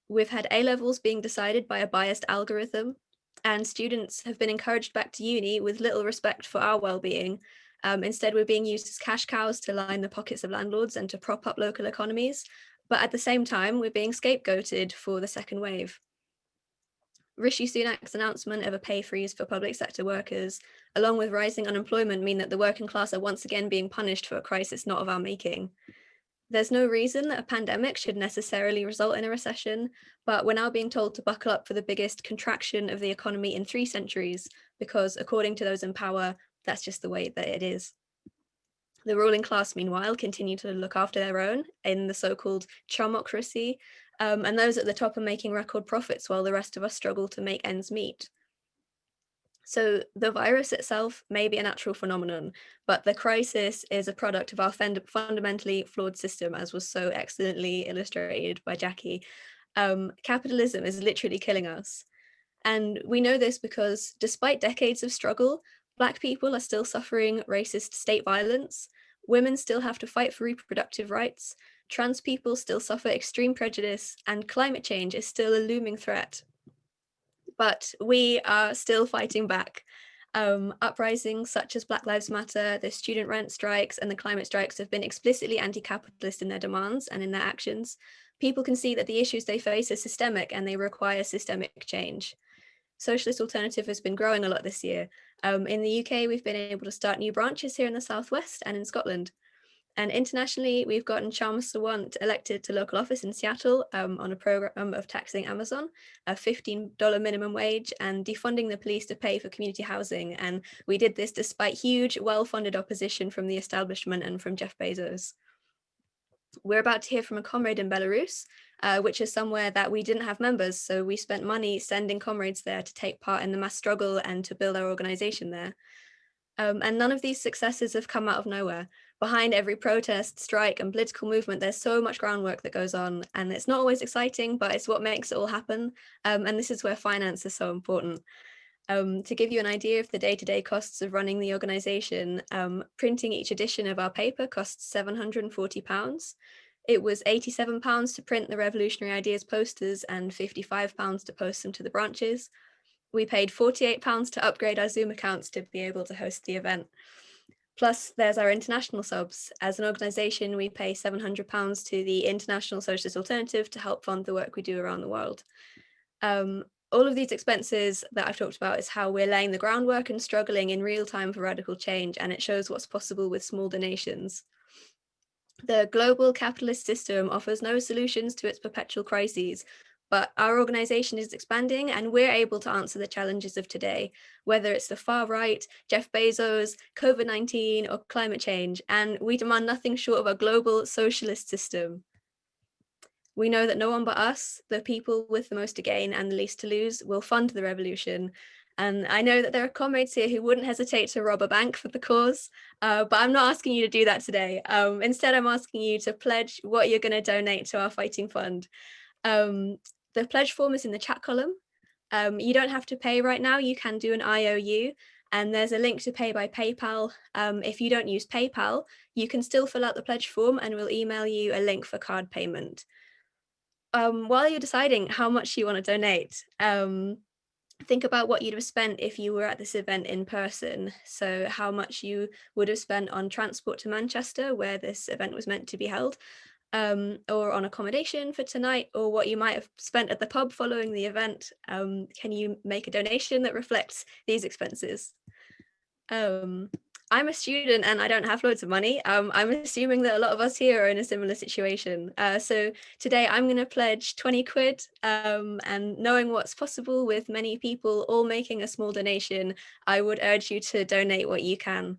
We've had A-levels being decided by a biased algorithm, and students have been encouraged back to uni with little respect for our well-being. Instead, we're being used as cash cows to line the pockets of landlords and to prop up local economies. But at the same time, we're being scapegoated for the second wave. Rishi Sunak's announcement of a pay freeze for public sector workers, along with rising unemployment, mean that the working class are once again being punished for a crisis not of our making. There's no reason that a pandemic should necessarily result in a recession, but we're now being told to buckle up for the biggest contraction of the economy in 3 centuries, because according to those in power, that's just the way that it is. The ruling class, meanwhile, continue to look after their own in the so-called chumocracy, and those at the top are making record profits while the rest of us struggle to make ends meet. So the virus itself may be a natural phenomenon, but the crisis is a product of our fundamentally flawed system, as was so excellently illustrated by Jackie. Capitalism is literally killing us. And we know this because despite decades of struggle, Black people are still suffering racist state violence, women still have to fight for reproductive rights, trans people still suffer extreme prejudice, and climate change is still a looming threat. But we are still fighting back. Uprisings such as Black Lives Matter, the student rent strikes, and the climate strikes have been explicitly anti-capitalist in their demands and in their actions. People can see that the issues they face are systemic and they require systemic change. Socialist Alternative has been growing a lot this year. In the UK, we've been able to start new branches here in the Southwest and in Scotland. And internationally, we've gotten Chalmers Sawant elected to local office in Seattle on a program of taxing Amazon, a $15 minimum wage, and defunding the police to pay for community housing. And we did this despite huge, well-funded opposition from the establishment and from Jeff Bezos. We're about to hear from a comrade in Belarus, which is somewhere that we didn't have members, so we spent money sending comrades there to take part in the mass struggle and to build our organization there. And none of these successes have come out of nowhere. Behind every protest, strike, and political movement, there's so much groundwork that goes on, and it's not always exciting, but it's what makes it all happen. And this is where finance is so important. To give you an idea of the day-to-day costs of running the organization, printing each edition of our paper costs £740. It was £87 to print the Revolutionary Ideas posters and £55 to post them to the branches. We paid £48 to upgrade our Zoom accounts to be able to host the event. Plus, there's our international subs. As an organisation, we pay £700 to the International Socialist Alternative to help fund the work we do around the world. All of these expenses that I've talked about is how we're laying the groundwork and struggling in real time for radical change, and it shows what's possible with small donations. The global capitalist system offers no solutions to its perpetual crises, but our organisation is expanding and we're able to answer the challenges of today, whether it's the far right, Jeff Bezos, COVID-19 or climate change, and we demand nothing short of a global socialist system. We know that no one but us, the people with the most to gain and the least to lose, will fund the revolution. And I know that there are comrades here who wouldn't hesitate to rob a bank for the cause, but I'm not asking you to do that today. Instead, I'm asking you to pledge what you're going to donate to our fighting fund. The pledge form is in the chat column. You don't have to pay right now. You can do an IOU, and there's a link to pay by PayPal. If you don't use PayPal, you can still fill out the pledge form and we'll email you a link for card payment. While you're deciding how much you want to donate, think about what you'd have spent if you were at this event in person. So how much you would have spent on transport to Manchester, where this event was meant to be held, or on accommodation for tonight, or what you might have spent at the pub following the event. Can you make a donation that reflects these expenses? I'm a student and I don't have loads of money. I'm assuming that a lot of us here are in a similar situation. So today I'm going to pledge 20 quid, and knowing what's possible with many people all making a small donation, I would urge you to donate what you can.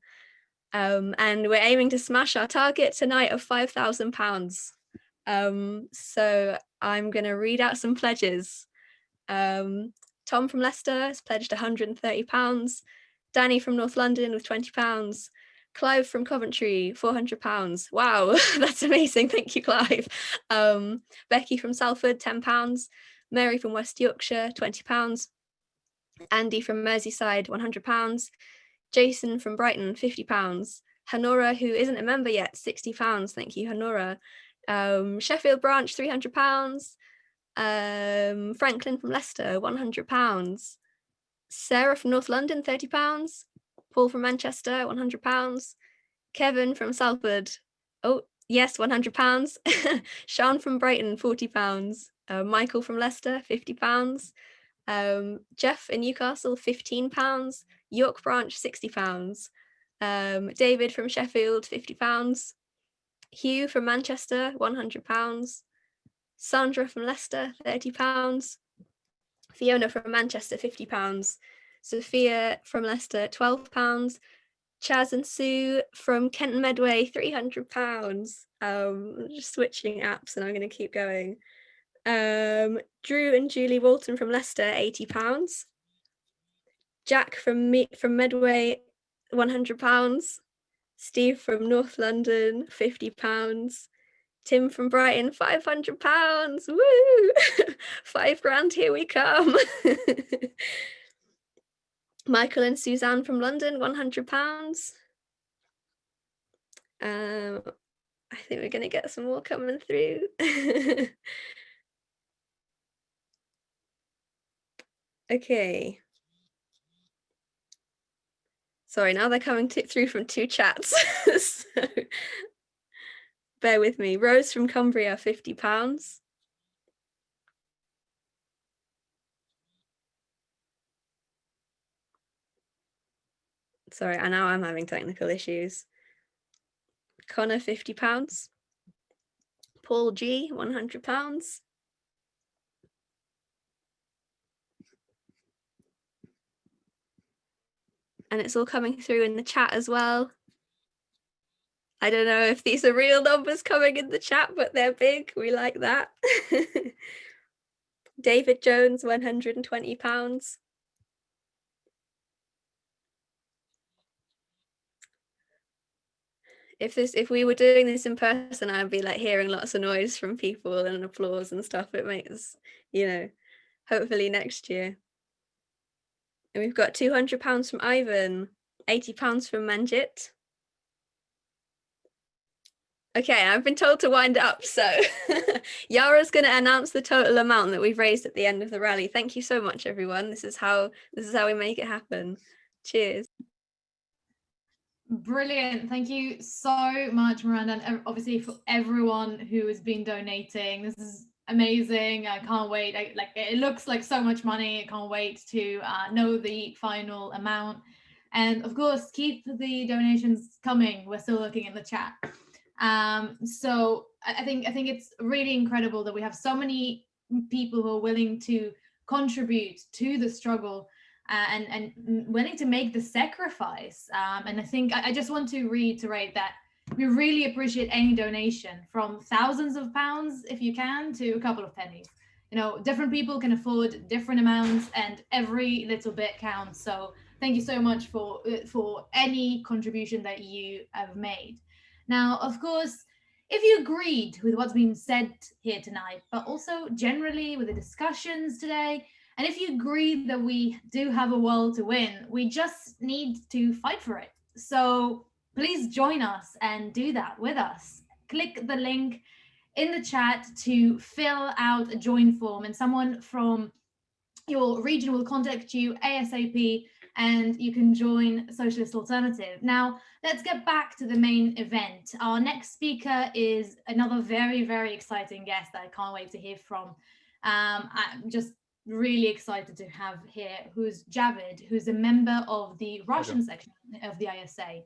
And we're aiming to smash our target tonight of £5,000. So I'm going to read out some pledges. Tom from Leicester has pledged £130. Danny from North London with £20. Clive from Coventry, £400. Wow, that's amazing. Thank you, Clive. Becky from Salford, £10. Mary from West Yorkshire, £20. Andy from Merseyside, £100. Jason from Brighton, £50. Honora, who isn't a member yet, £60. Thank you, Honora. Sheffield branch, £300. Franklin from Leicester, £100. Sarah from North London, £30. Paul from Manchester, £100. Kevin from Salford, oh yes, £100. Sean from Brighton, £40. Michael from Leicester, £50. Jeff in Newcastle, £15. York branch, £60. David from Sheffield, £50. Hugh from Manchester, £100. Sandra from Leicester, £30. Fiona from Manchester, £50. Sophia from Leicester, £12. Chaz and Sue from Kent Medway, £300. Just switching apps and I'm going to keep going. Drew and Julie Walton from Leicester, £80. Jack from Medway, £100. Steve from North London, £50. Tim from Brighton, £500. Woo! £5,000, here we come. Michael and Suzanne from London, £100. I think we're going to get some more coming through. Okay. Sorry, now they're coming through from 2 chats. So bear with me. Rose from Cumbria, £50. Sorry, I know I'm having technical issues. Connor, £50. Paul G, £100. And it's all coming through in the chat as well. I don't know if these are real numbers coming in the chat, but they're big. We like that. David Jones, £120. If we were doing this in person, I'd be like hearing lots of noise from people and applause and stuff. It makes, you know, hopefully next year. And we've got £200 from Ivan, £80 from Manjit. Okay, I've been told to wind up, so Yara's going to announce the total amount that we've raised at the end of the rally. Thank you so much, everyone. This is how we make it happen. Cheers. Brilliant. Thank you so much, Miranda, and obviously for everyone who has been donating. This is amazing. I can't wait. It looks like so much money. I can't wait to know the final amount. And of course, keep the donations coming. We're still looking in the chat. So I think it's really incredible that we have so many people who are willing to contribute to the struggle and willing to make the sacrifice. And I think I just want to reiterate that we really appreciate any donation, from thousands of pounds, if you can, to a couple of pennies. You know, different people can afford different amounts and every little bit counts. So thank you so much for any contribution that you have made. Now, of course, if you agreed with what's been said here tonight, but also generally with the discussions today, and if you agree that we do have a world to win, we just need to fight for it. So please join us and do that with us. Click the link in the chat to fill out a join form, and someone from your region will contact you ASAP and you can join Socialist Alternative. Now, let's get back to the main event. Our next speaker is another very, very exciting guest that I can't wait to hear from. I'm just really excited to have here, who's Javid, who's a member of the Russian section of the ISA.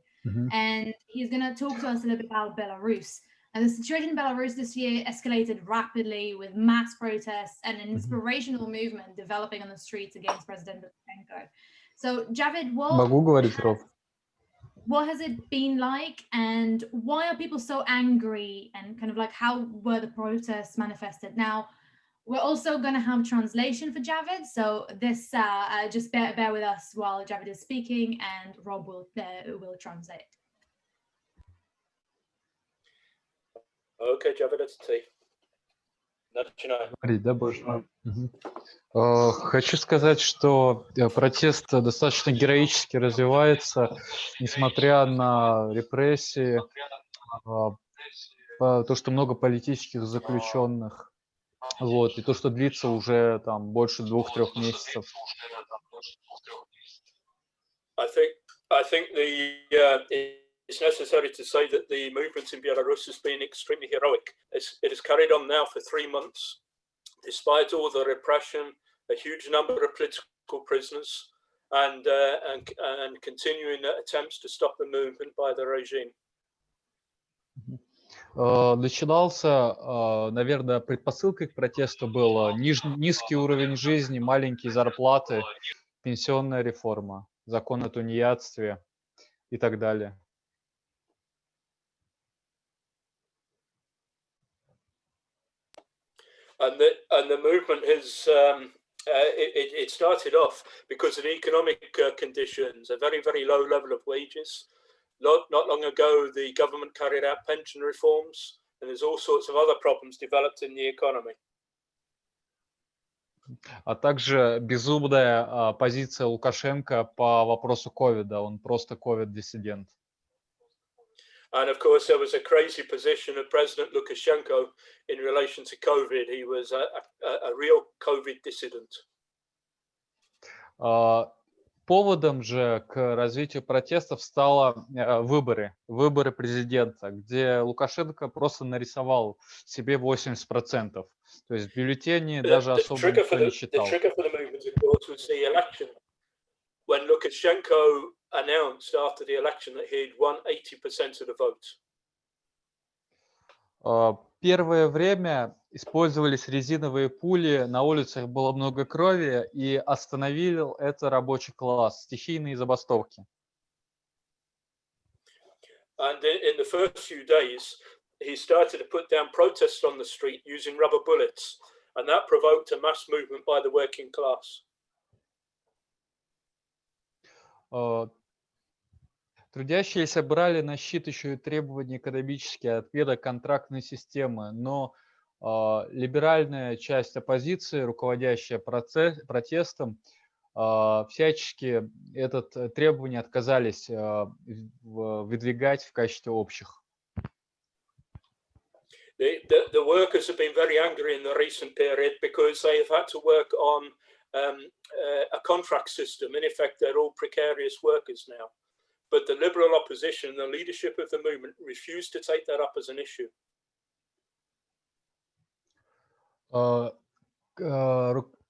And he's going to talk to us a little bit about Belarus. And the situation in Belarus this year escalated rapidly with mass protests and an inspirational movement developing on the streets against President Lukashenko. So, Javid, what has it been like, and why are people so angry, and kind of like how were the protests manifested? Now, We're also going to have translation for Javid, so this just bear with us while Javid is speaking, and Rob will translate. Okay, Javid, it's tea. Начинай. Говорить, да, больше? Мгм. Хочу сказать, что протест достаточно героически развивается, несмотря на репрессии, то, что много политических заключенных, вот, и то, что длится уже там больше 2-3 месяцев. I think it's necessary to say that the movement in Belarus has been extremely heroic. It has carried on now for 3 months, despite all the repression, a huge number of political prisoners, and continuing attempts to stop the movement by the regime. Начинался, наверное, предпосылкой к протесту был низкий уровень жизни, маленькие зарплаты, пенсионная реформа, закон о тунеядстве и так далее. And the movement has it started off because of economic conditions, a very, very low level of wages. Not long ago, the government carried out pension reforms, and there's all sorts of other problems developed in the economy. А также безумная позиция Лукашенко по вопросу ковида. Он просто ковид-диссидент. And of course, there was a crazy position of President Lukashenko in relation to COVID. He was a real COVID dissident. Поводом же к развитию протестов стало выборы президента, где Лукашенко просто нарисовал себе 80%. То есть бюллетени даже особо никто не считал. The trigger for the movement, of course, was the election. When Lukashenko announced after the election that he'd won 80% of the vote. Первое время использовались резиновые пули, на улицах было много крови, и остановил это рабочий класс, стихийные забастовки. And in the first few days, he started to put down protests on the street using rubber bullets, and that provoked a mass movement by the working class. Трудящиеся брали на щит еще и требования экономические, ответа контрактной системы, но либеральная часть оппозиции, руководящая протестом, всячески это требование отказались выдвигать в качестве общих. The workers have been very angry in the recent period because they have had to work on a contract system. In effect, they're all precarious workers now. But the liberal opposition and the leadership of the movement refused to take that up as an issue.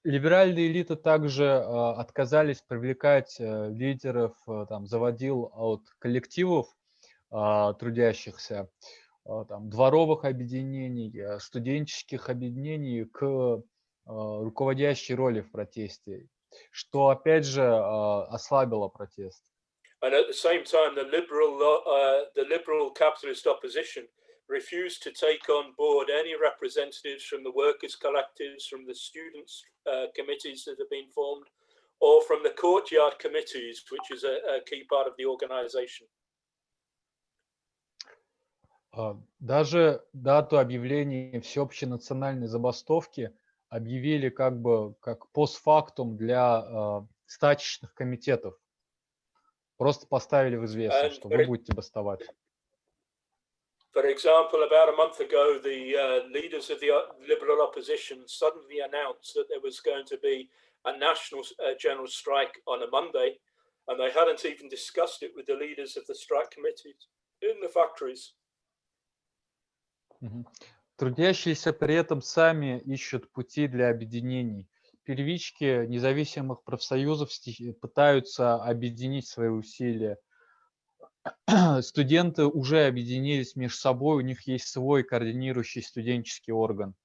Либеральные элиты также отказались привлекать лидеров, заводил от коллективов трудящихся, дворовых объединений, студенческих объединений к руководящей роли в протесте, что опять же ослабило протест. And at the same time, the liberal capitalist opposition refused to take on board any representatives from the workers' collectives, from the students' committees that have been formed, or from the courtyard committees, which is a key part of the organization. Даже дату объявления всеобщей национальной забастовки объявили как постфактум для стачечных комитетов. Просто поставили в известность, что вы будете бастовать. For example, about a month ago, the leaders of the liberal opposition suddenly announced that there was going to be a national general strike on a Monday, and they hadn't even discussed it with the leaders of the strike committees in the factories. Трудящиеся при этом сами ищут пути для объединений. Первички независимых профсоюзов пытаются объединить свои усилия. Студенты уже объединились между собой, у них есть свой координирующий студенческий орган.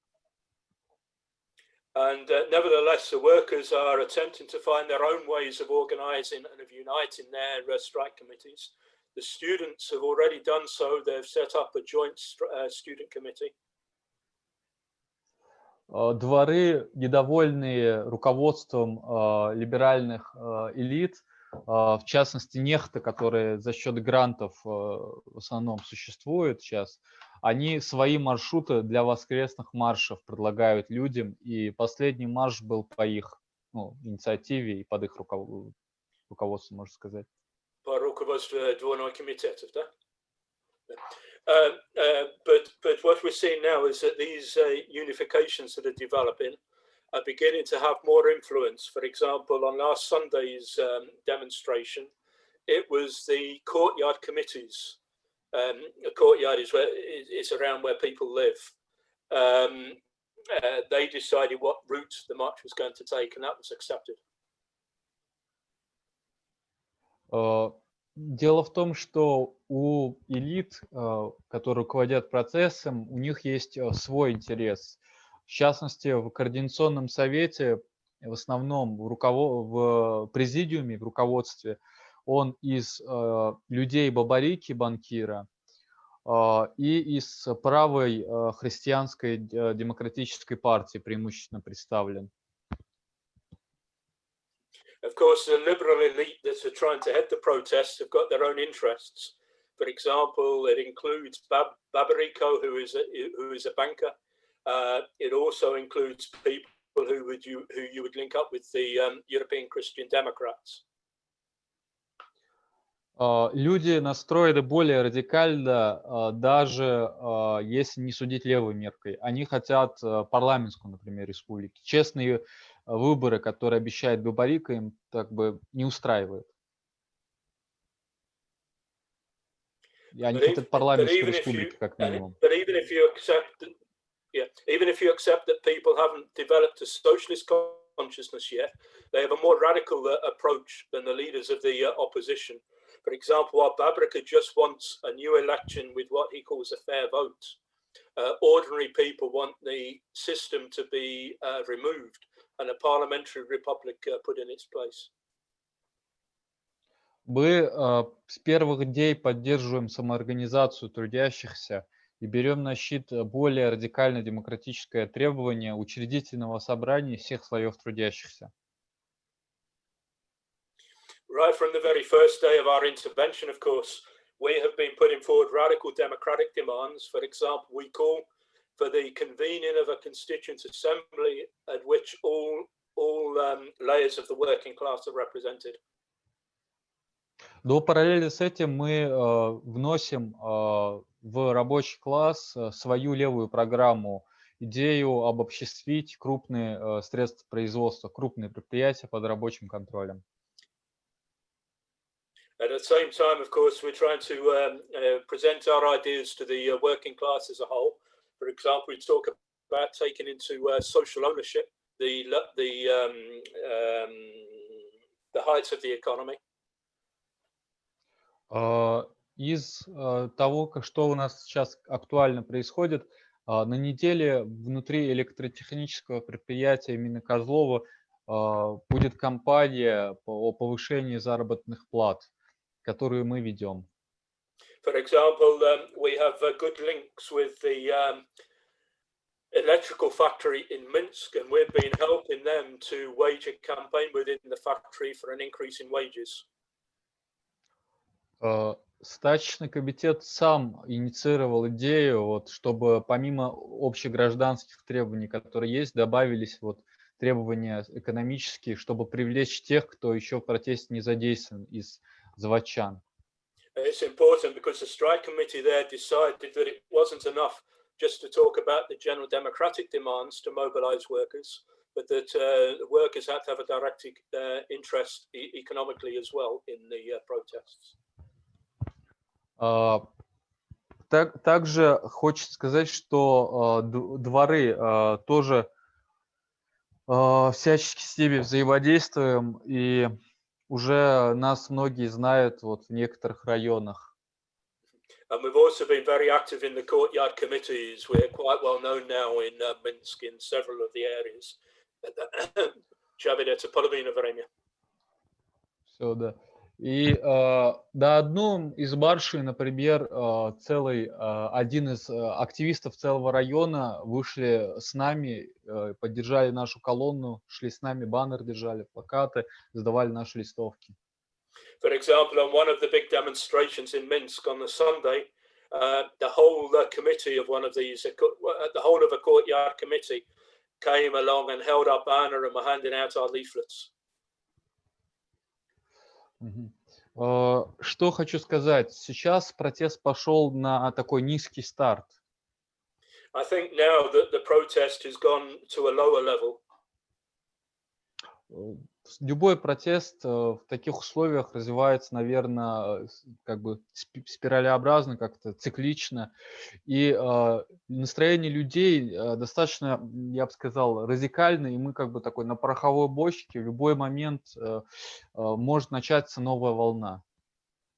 And nevertheless, the workers are attempting to find their own ways of organizing and of uniting their strike committees. The students have already done so. They've set up a joint student committee. дворы, недовольные руководством либеральных элит, в частности, нехты, которые за счет грантов в основном существуют сейчас, они свои маршруты для воскресных маршев предлагают людям, и последний марш был по их инициативе и под их руководством, можно сказать. По руководству Дворного комитета, да? But what we're seeing now is that these unifications that are developing are beginning to have more influence. For example, on last Sunday's demonstration, it was the courtyard committees. A courtyard is around where people live. They decided what route the march was going to take, and that was accepted. Дело в том, что у элит, которые руководят процессом, у них есть свой интерес. В частности, в Координационном совете, в основном в президиуме, в руководстве, он из людей Бабарики, банкира, и из правой христианской демократической партии преимущественно представлен. Of course, the liberal elite that are trying to head the protests have got their own interests. For example, it includes Babarico, who is a banker. It also includes people who you would link up with the European Christian Democrats. Люди настроены более радикально, даже если не судить левой меркой. Они хотят парламентскую, например, республики. Честные выборы, которые обещает Бабарика, им как бы не устраивает. И они хотят парламентскую республику, как минимум. Even if you accept that people haven't developed a socialist consciousness yet, they have a more radical approach than the leaders of the opposition. For example, while Babarika just wants a new election with what he calls a fair vote, ordinary people want the system to be removed and a parliamentary republic put in its place. Мы с первых дней поддерживаем самоорганизацию трудящихся и берем на щит более радикально демократическое требование учредительного собрания всех слоев трудящихся. Right from the very first day of our intervention, of course, we have been putting forward radical democratic demands. For example, we call for the convening of a constituent assembly at which all layers of the working class are represented. Но параллельно с этим мы вносим в рабочий класс свою левую программу, идею обобществить крупные средства производства, крупные предприятия под рабочим контролем. At the same time, of course, we're trying to present our ideas to the working class as a whole. For example, we talk about taking into social ownership the heights of the economy. Из того, что у нас сейчас актуально происходит, на неделе внутри электротехнического предприятия имени Козлова будет кампания по повышению заработных плат, которую мы ведем. For example, we have good links with the electrical factory in Minsk, and we've been helping them to wage a campaign within the factory for an increase in wages. Стачечный комитет сам инициировал идею, чтобы помимо общегражданских требований, которые есть, добавились требования экономические, чтобы привлечь тех, кто еще в протесте не задействован из заводчан. It's important because the strike committee there decided that it wasn't enough just to talk about the general democratic demands to mobilize workers, but that workers had to have a direct interest economically as well in the protests. Также хочется сказать, что дворы тоже всячески с ними взаимодействуем, и уже нас многие знают в некоторых районах. And we've also been very active in the courtyard committees. We're quite well known now in Minsk in several of the areas. Все, да. И на одном из маршей, например, один из активистов целого района вышли с нами, поддержали нашу колонну, шли с нами, баннер держали, плакаты, сдавали наши листовки. For example, on one of the big demonstrations in Minsk on the Sunday, the whole committee of one of these, the whole of a courtyard committee came along and held up banner and were handing out our leaflets. Что хочу сказать, сейчас протест пошел на такой низкий старт. I think now that the protest has gone to a lower level. Любой протест в таких условиях развивается, наверное, как бы спиралеобразно, как-то циклично. И настроение людей достаточно, я бы сказал, радикальное, и мы как бы такой на пороховой бочке. В любой момент может начаться новая волна,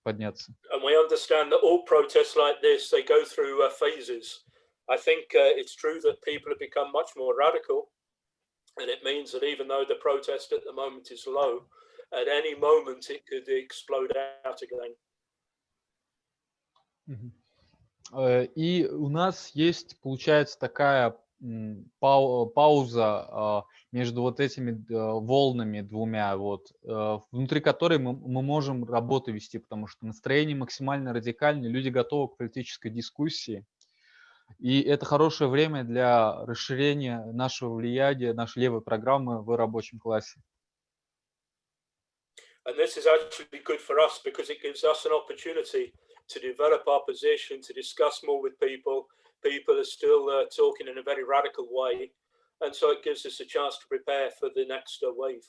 подняться. And we understand that all protests like this, they go through phases. I think it's true that people have become much more radical. And it means that even though the protest at the moment is low, at any moment it could explode out again. И у нас есть, получается, такая пауза между вот этими волнами двумя, вот, внутри которой мы можем работу вести, потому что настроение максимально радикальное, люди готовы к политической дискуссии. И это хорошее время для расширения нашего влияния, нашей левой программы в рабочем классе. And this is actually good for us because it gives us an opportunity to develop our position, to discuss more with people. People are still talking in a very radical way. And so it gives us a chance to prepare for the next wave.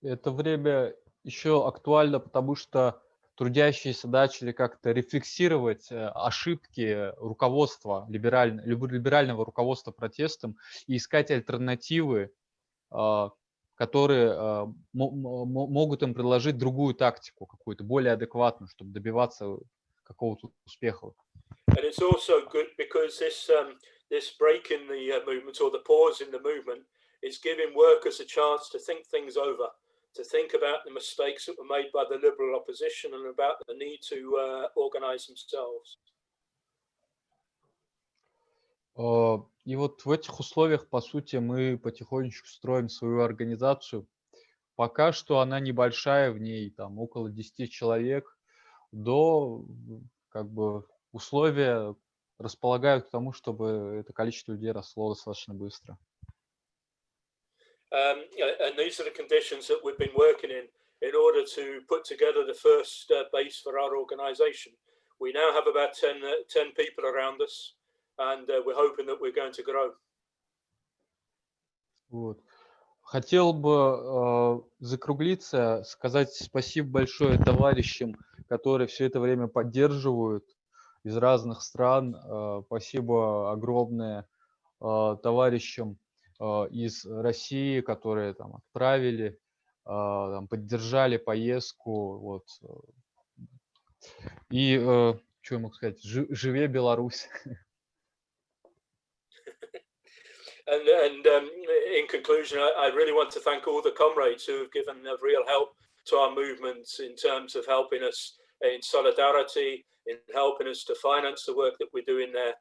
Это время еще актуально, потому что трудящиеся начали как-то рефлексировать ошибки руководства, либерального руководства протестом и искать альтернативы, которые могут им предложить другую тактику, какую-то более адекватную, чтобы добиваться какого-то успеха. And it's also good because this break in the movement or the pause in the movement is giving workers a chance to think things over, to think about the mistakes that were made by the liberal opposition and about the need to organize themselves. И вот в этих условиях, по сути, мы потихонечку строим свою организацию. Пока что она небольшая, в ней там около 10 человек, до как бы условия располагают к тому, чтобы это количество людей росло достаточно быстро. And these are the conditions that we've been working in order to put together the first base for our organization. We now have about 10 people around us, and we're hoping that we're going to grow. Вот. Хотел бы закруглиться, сказать спасибо большое товарищам, которые все это время поддерживают из разных стран. Спасибо огромное товарищам из России, которые там отправили, там, поддержали поездку. Вот. И что я мог сказать? Живе Беларусь! And in conclusion, I really want to thank all the comrades who have given real help to our movements in terms of helping us in solidarity, in helping us to finance the work that we're doing there.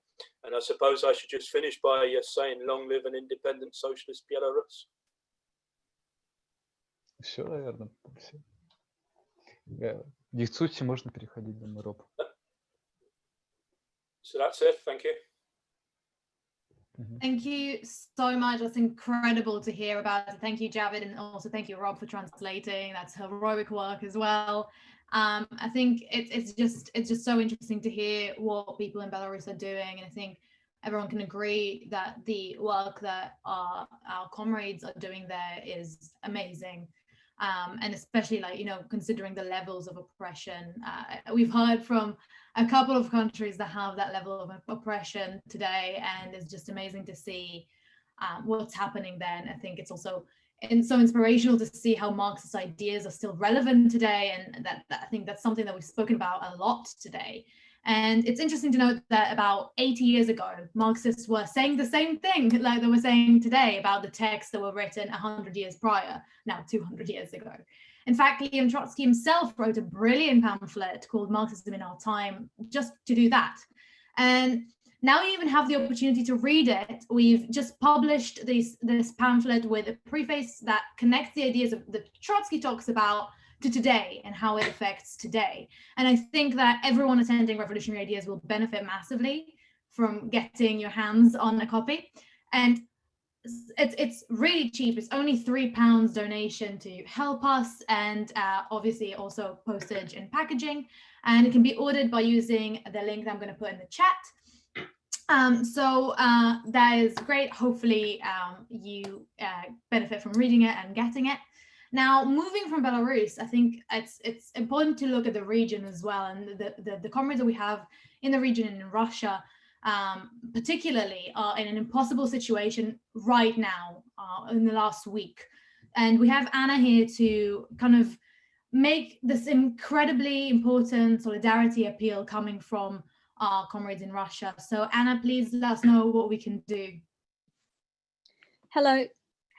And I suppose I should just finish by saying, long live an independent socialist Belarus. Все, наверное. Дискуссии можно переходить на Европу. So that's it. Thank you. Thank you so much. That's incredible to hear about. Thank you, Javid, and also thank you, Rob, for translating. That's heroic work as well. I think it's just so interesting to hear what people in Belarus are doing, and I think everyone can agree that the work that our comrades are doing there is amazing. And especially, like, you know, considering the levels of oppression, we've heard from a couple of countries that have that level of oppression today, and it's just amazing to see what's happening there. And I think it's also so inspirational to see how Marxist ideas are still relevant today, and that I think that's something that we've spoken about a lot today. And it's interesting to note that about 80 years ago, Marxists were saying the same thing like they were saying today about the texts that were written 100 years prior, now 200 years ago. In fact, Leon Trotsky himself wrote a brilliant pamphlet called Marxism in Our Time just to do that. And now you even have the opportunity to read it. We've just published this pamphlet with a preface that connects the ideas that Trotsky talks about to today and how it affects today. And I think that everyone attending Revolutionary Ideas will benefit massively from getting your hands on a copy. And it's really cheap. It's only £3 donation to help us, and obviously also postage and packaging. And it can be ordered by using the link that I'm going to put in the chat. So that is great. Hopefully you benefit from reading it and getting it. Now, moving from Belarus, I think it's important to look at the region as well, and the comrades that we have in the region and in Russia, particularly, are in an impossible situation right now, in the last week. And we have Anna here to kind of make this incredibly important solidarity appeal coming from our comrades in Russia. So Anna, please let us know what we can do. Hello.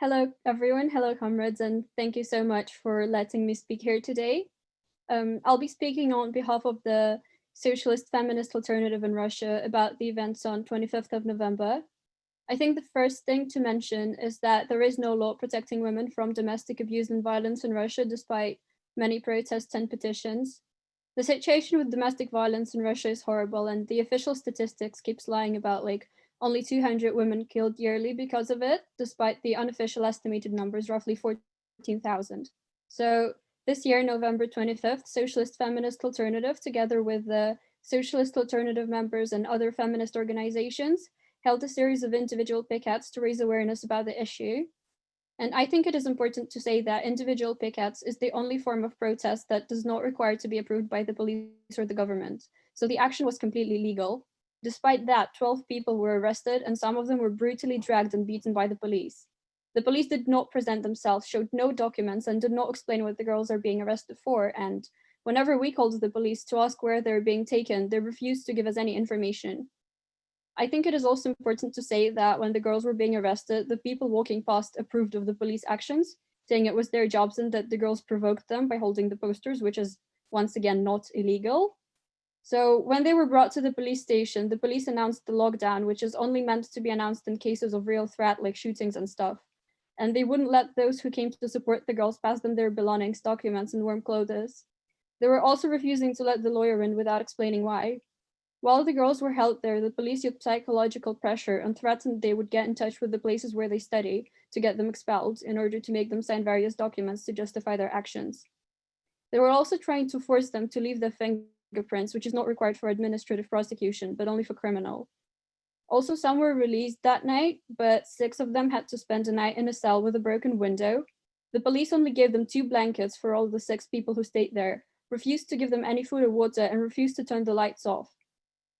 Hello, everyone. Hello, comrades, and thank you so much for letting me speak here today. I'll be speaking on behalf of the Socialist Feminist Alternative in Russia about the events on 25th of November. I think the first thing to mention is that there is no law protecting women from domestic abuse and violence in Russia, despite many protests and petitions. The situation with domestic violence in Russia is horrible, and the official statistics keeps lying about like only 200 women killed yearly because of it, despite the unofficial estimated numbers, roughly 14,000. So this year, November 25th, Socialist Feminist Alternative, together with the Socialist Alternative members and other feminist organizations, held a series of individual pickets to raise awareness about the issue. And I think it is important to say that individual pickets is the only form of protest that does not require to be approved by the police or the government. So the action was completely legal. Despite that, 12 people were arrested, and some of them were brutally dragged and beaten by the police. The police did not present themselves, showed no documents, and did not explain what the girls are being arrested for. And whenever we called the police to ask where they're being taken, they refused to give us any information. I think it is also important to say that when the girls were being arrested, the people walking past approved of the police actions, saying it was their jobs and that the girls provoked them by holding the posters, which is once again not illegal. So when they were brought to the police station, the police announced the lockdown, which is only meant to be announced in cases of real threat like shootings and stuff. And they wouldn't let those who came to support the girls pass them their belongings, documents, and warm clothes. They were also refusing to let the lawyer in without explaining why. While the girls were held there, the police used psychological pressure and threatened they would get in touch with the places where they study to get them expelled in order to make them sign various documents to justify their actions. They were also trying to force them to leave their fingerprints, which is not required for administrative prosecution, but only for criminal. Also, some were released that night, but 6 of them had to spend a night in a cell with a broken window. The police only gave them 2 blankets for all the 6 people who stayed there, refused to give them any food or water, and refused to turn the lights off.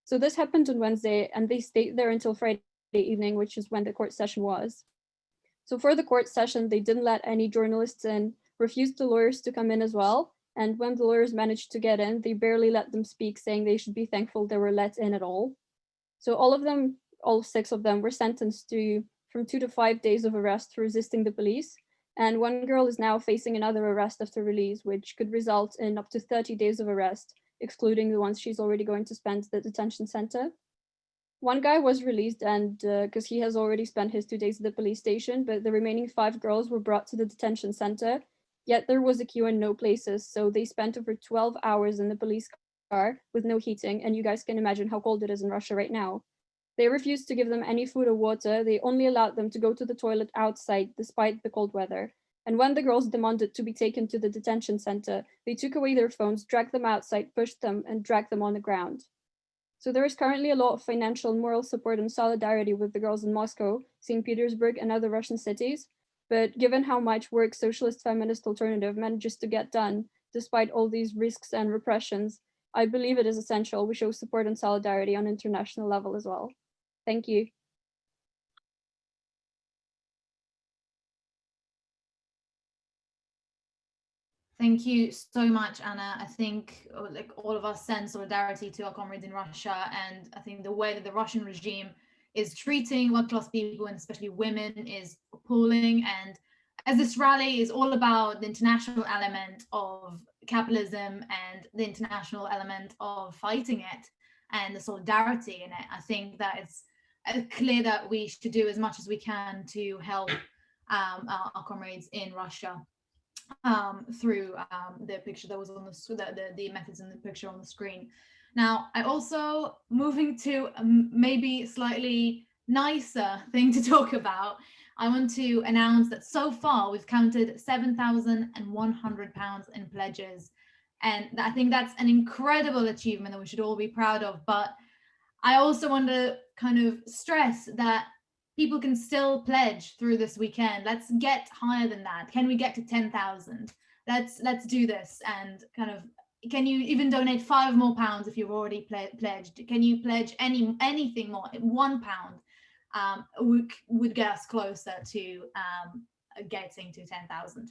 So this happened on Wednesday, and they stayed there until Friday evening, which is when the court session was. So for the court session, they didn't let any journalists in, refused the lawyers to come in as well. And when the lawyers managed to get in, they barely let them speak, saying they should be thankful they were let in at all. So all 6 of them were sentenced to from 2 to 5 days of arrest for resisting the police. And one girl is now facing another arrest after release, which could result in up to 30 days of arrest, excluding the ones she's already going to spend at the detention center. One guy was released and because he has already spent his 2 days at the police station, but the remaining 5 girls were brought to the detention center. Yet there was a queue and no places, so they spent over 12 hours in the police car with no heating, and you guys can imagine how cold it is in Russia right now. They refused to give them any food or water. They only allowed them to go to the toilet outside despite the cold weather. And when the girls demanded to be taken to the detention center, they took away their phones, dragged them outside, pushed them, and dragged them on the ground. So there is currently a lot of financial and moral support and solidarity with the girls in Moscow, St. Petersburg, and other Russian cities. But given how much work Socialist Feminist Alternative manages to get done, despite all these risks and repressions, I believe it is essential we show support and solidarity on international level as well. Thank you. Thank you so much, Anna. I think like all of us send solidarity to our comrades in Russia, and I think the way that the Russian regime is treating working-class people and especially women is appalling. And as this rally is all about the international element of capitalism and the international element of fighting it and the solidarity in it, I think that it's clear that we should do as much as we can to help our comrades in Russia. Through the picture that was on the methods in the picture on the screen. Now, I also, moving to maybe slightly nicer thing to talk about, I want to announce that so far we've counted £7,100 in pledges. And I think that's an incredible achievement that we should all be proud of. But I also want to kind of stress that people can still pledge through this weekend. Let's get higher than that. Can we get to 10,000? Let's do this. And kind of, can you even donate £5 more if you've already pledged? Can you pledge anything more? £1 would get us closer to getting to 10,000.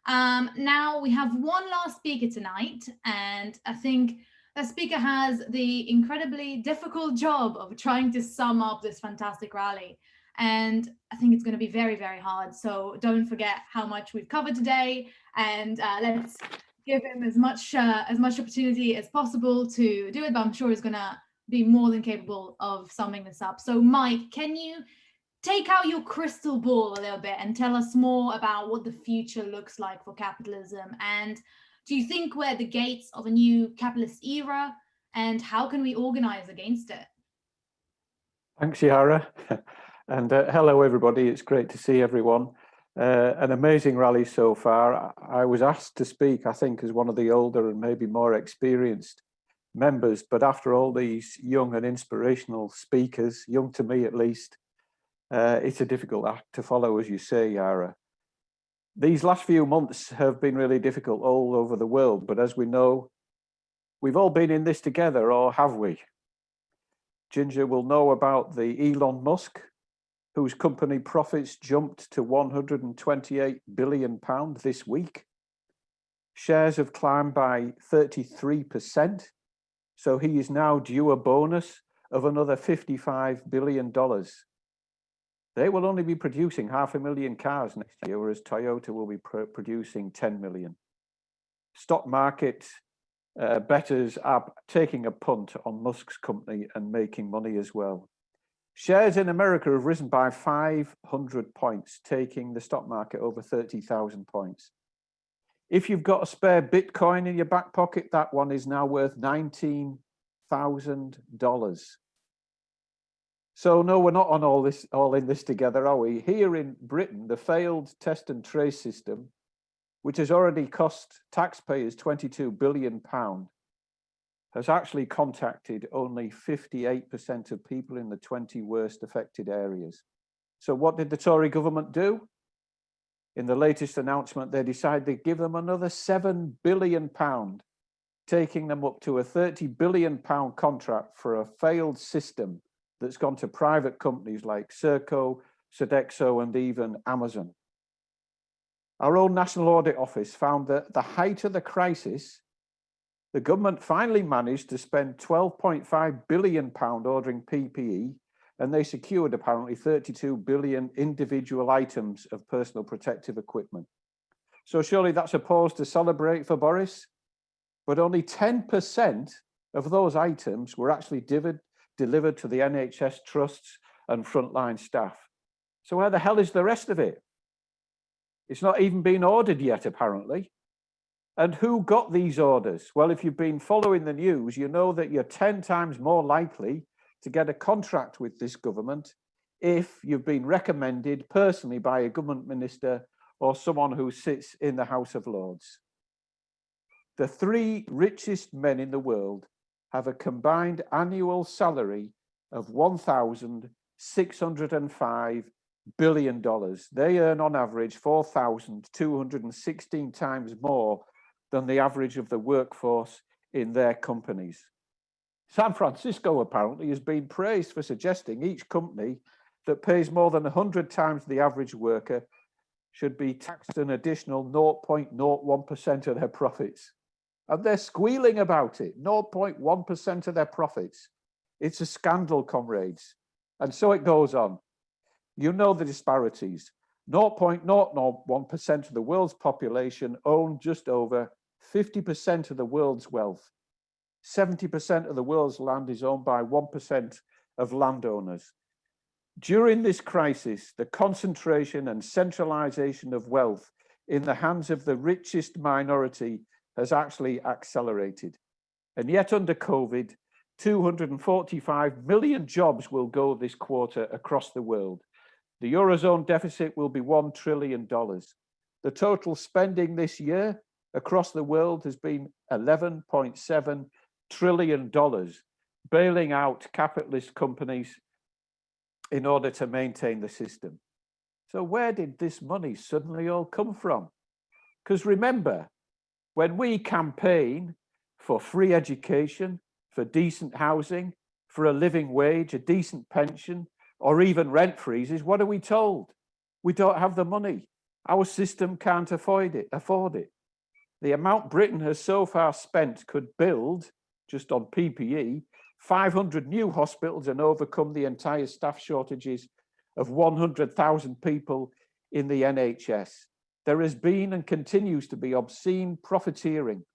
Now we have one last speaker tonight, and I think the speaker has the incredibly difficult job of trying to sum up this fantastic rally. And I think it's going to be very, very hard. So don't forget how much we've covered today, and let's give him as much opportunity as possible to do it. But I'm sure he's going to be more than capable of summing this up. So Mike, can you take out your crystal ball a little bit and tell us more about what the future looks like for capitalism? And do you think we're at the gates of a new capitalist era? And how can we organize against it? Thanks, Yara. And hello, everybody. It's great to see everyone. An amazing rally so far. I was asked to speak, I think, as one of the older and maybe more experienced members. But after all these young and inspirational speakers, young to me at least, it's a difficult act to follow, as you say, Yara. These last few months have been really difficult all over the world. But as we know, we've all been in this together, or have we? Ginger will know about the Elon Musk, whose company profits jumped to £128 billion this week. Shares have climbed by 33%, so he is now due a bonus of another $55 billion. They will only be producing 500,000 cars next year, whereas Toyota will be producing 10 million. Stock market bettors are taking a punt on Musk's company and making money as well. Shares in America have risen by 500 points, taking the stock market over 30,000 points. If you've got a spare Bitcoin in your back pocket, that one is now worth $19,000. So no, we're not on all in this together, are we? Here in Britain, the failed test and trace system, which has already cost taxpayers £22 billion, has actually contacted only 58% of people in the 20 worst affected areas. So what did the Tory government do? In the latest announcement, they decided to give them another £7 billion, taking them up to a £30 billion contract for a failed system that's gone to private companies like Serco, Sodexo, and even Amazon. Our own National Audit Office found that at the height of the crisis, the government finally managed to spend £12.5 billion ordering PPE, and they secured apparently 32 billion individual items of personal protective equipment. So surely that's a pause to celebrate for Boris, but only 10% of those items were actually delivered to the NHS trusts and frontline staff. So where the hell is the rest of it? It's not even been ordered yet, apparently. And who got these orders? Well, if you've been following the news, you know that you're 10 times more likely to get a contract with this government if you've been recommended personally by a government minister or someone who sits in the House of Lords. The 3 richest men in the world have a combined annual salary of $1,605 billion. They earn on average 4,216 times more than the average of the workforce in their companies. San Francisco apparently has been praised for suggesting each company that pays more than 100 times the average worker should be taxed an additional 0.01% of their profits. And they're squealing about it, 0.1% of their profits. It's a scandal, comrades. And so it goes on. You know the disparities. 0.001% of the world's population own just over 50% of the world's wealth. 70% of the world's land is owned by 1% of landowners. During this crisis, the concentration and centralization of wealth in the hands of the richest minority has actually accelerated. And yet under COVID, 245 million jobs will go this quarter across the world. The Eurozone deficit will be $1 trillion. The total spending this year across the world has been $11.7 trillion, bailing out capitalist companies in order to maintain the system. So where did this money suddenly all come from? Because remember, when we campaign for free education, for decent housing, for a living wage, a decent pension, or even rent freezes, what are we told? We don't have the money. Our system can't afford it. The amount Britain has so far spent could build, just on PPE, 500 new hospitals and overcome the entire staff shortages of 100,000 people in the NHS. There has been and continues to be obscene profiteering,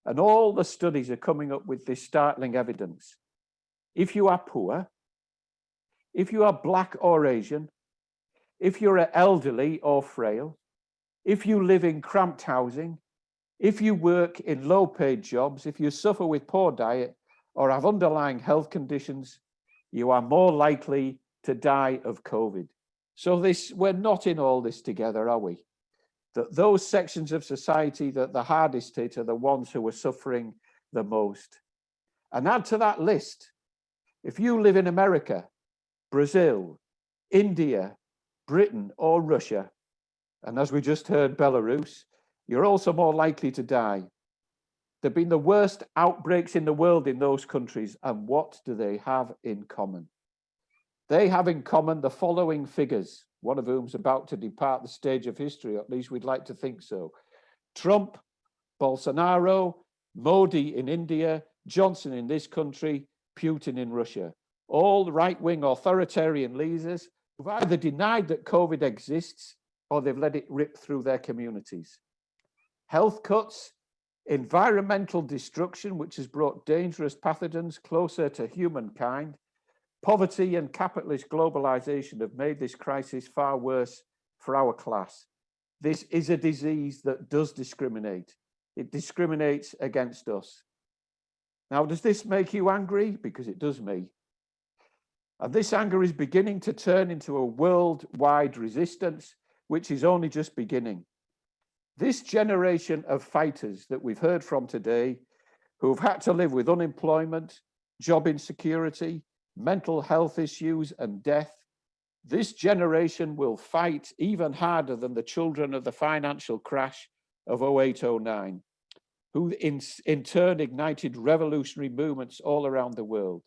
and all the studies are coming up with this startling evidence. If you are poor, if you are Black or Asian, if you're elderly or frail, if you live in cramped housing, if you work in low-paid jobs, if you suffer with poor diet or have underlying health conditions, you are more likely to die of COVID. So we're not in all this together, are we? That those sections of society that the hardest hit are the ones who are suffering the most. And add to that list, if you live in America, Brazil, India, Britain, or Russia, and as we just heard, Belarus, you're also more likely to die. There have been the worst outbreaks in the world in those countries, and what do they have in common? They have in common the following figures, one of whom's about to depart the stage of history, or at least we'd like to think so. Trump, Bolsonaro, Modi in India, Johnson in this country, Putin in Russia. All right-wing authoritarian leaders who've either denied that COVID exists or they've let it rip through their communities. Health cuts, environmental destruction, which has brought dangerous pathogens closer to humankind, poverty and capitalist globalization have made this crisis far worse for our class. This is a disease that does discriminate. It discriminates against us. Now, does this make you angry? Because it does me. And this anger is beginning to turn into a worldwide resistance, which is only just beginning. This generation of fighters that we've heard from today, who've had to live with unemployment, job insecurity, mental health issues, and death, this generation will fight even harder than the children of the financial crash of 08-09, who in turn ignited revolutionary movements all around the world.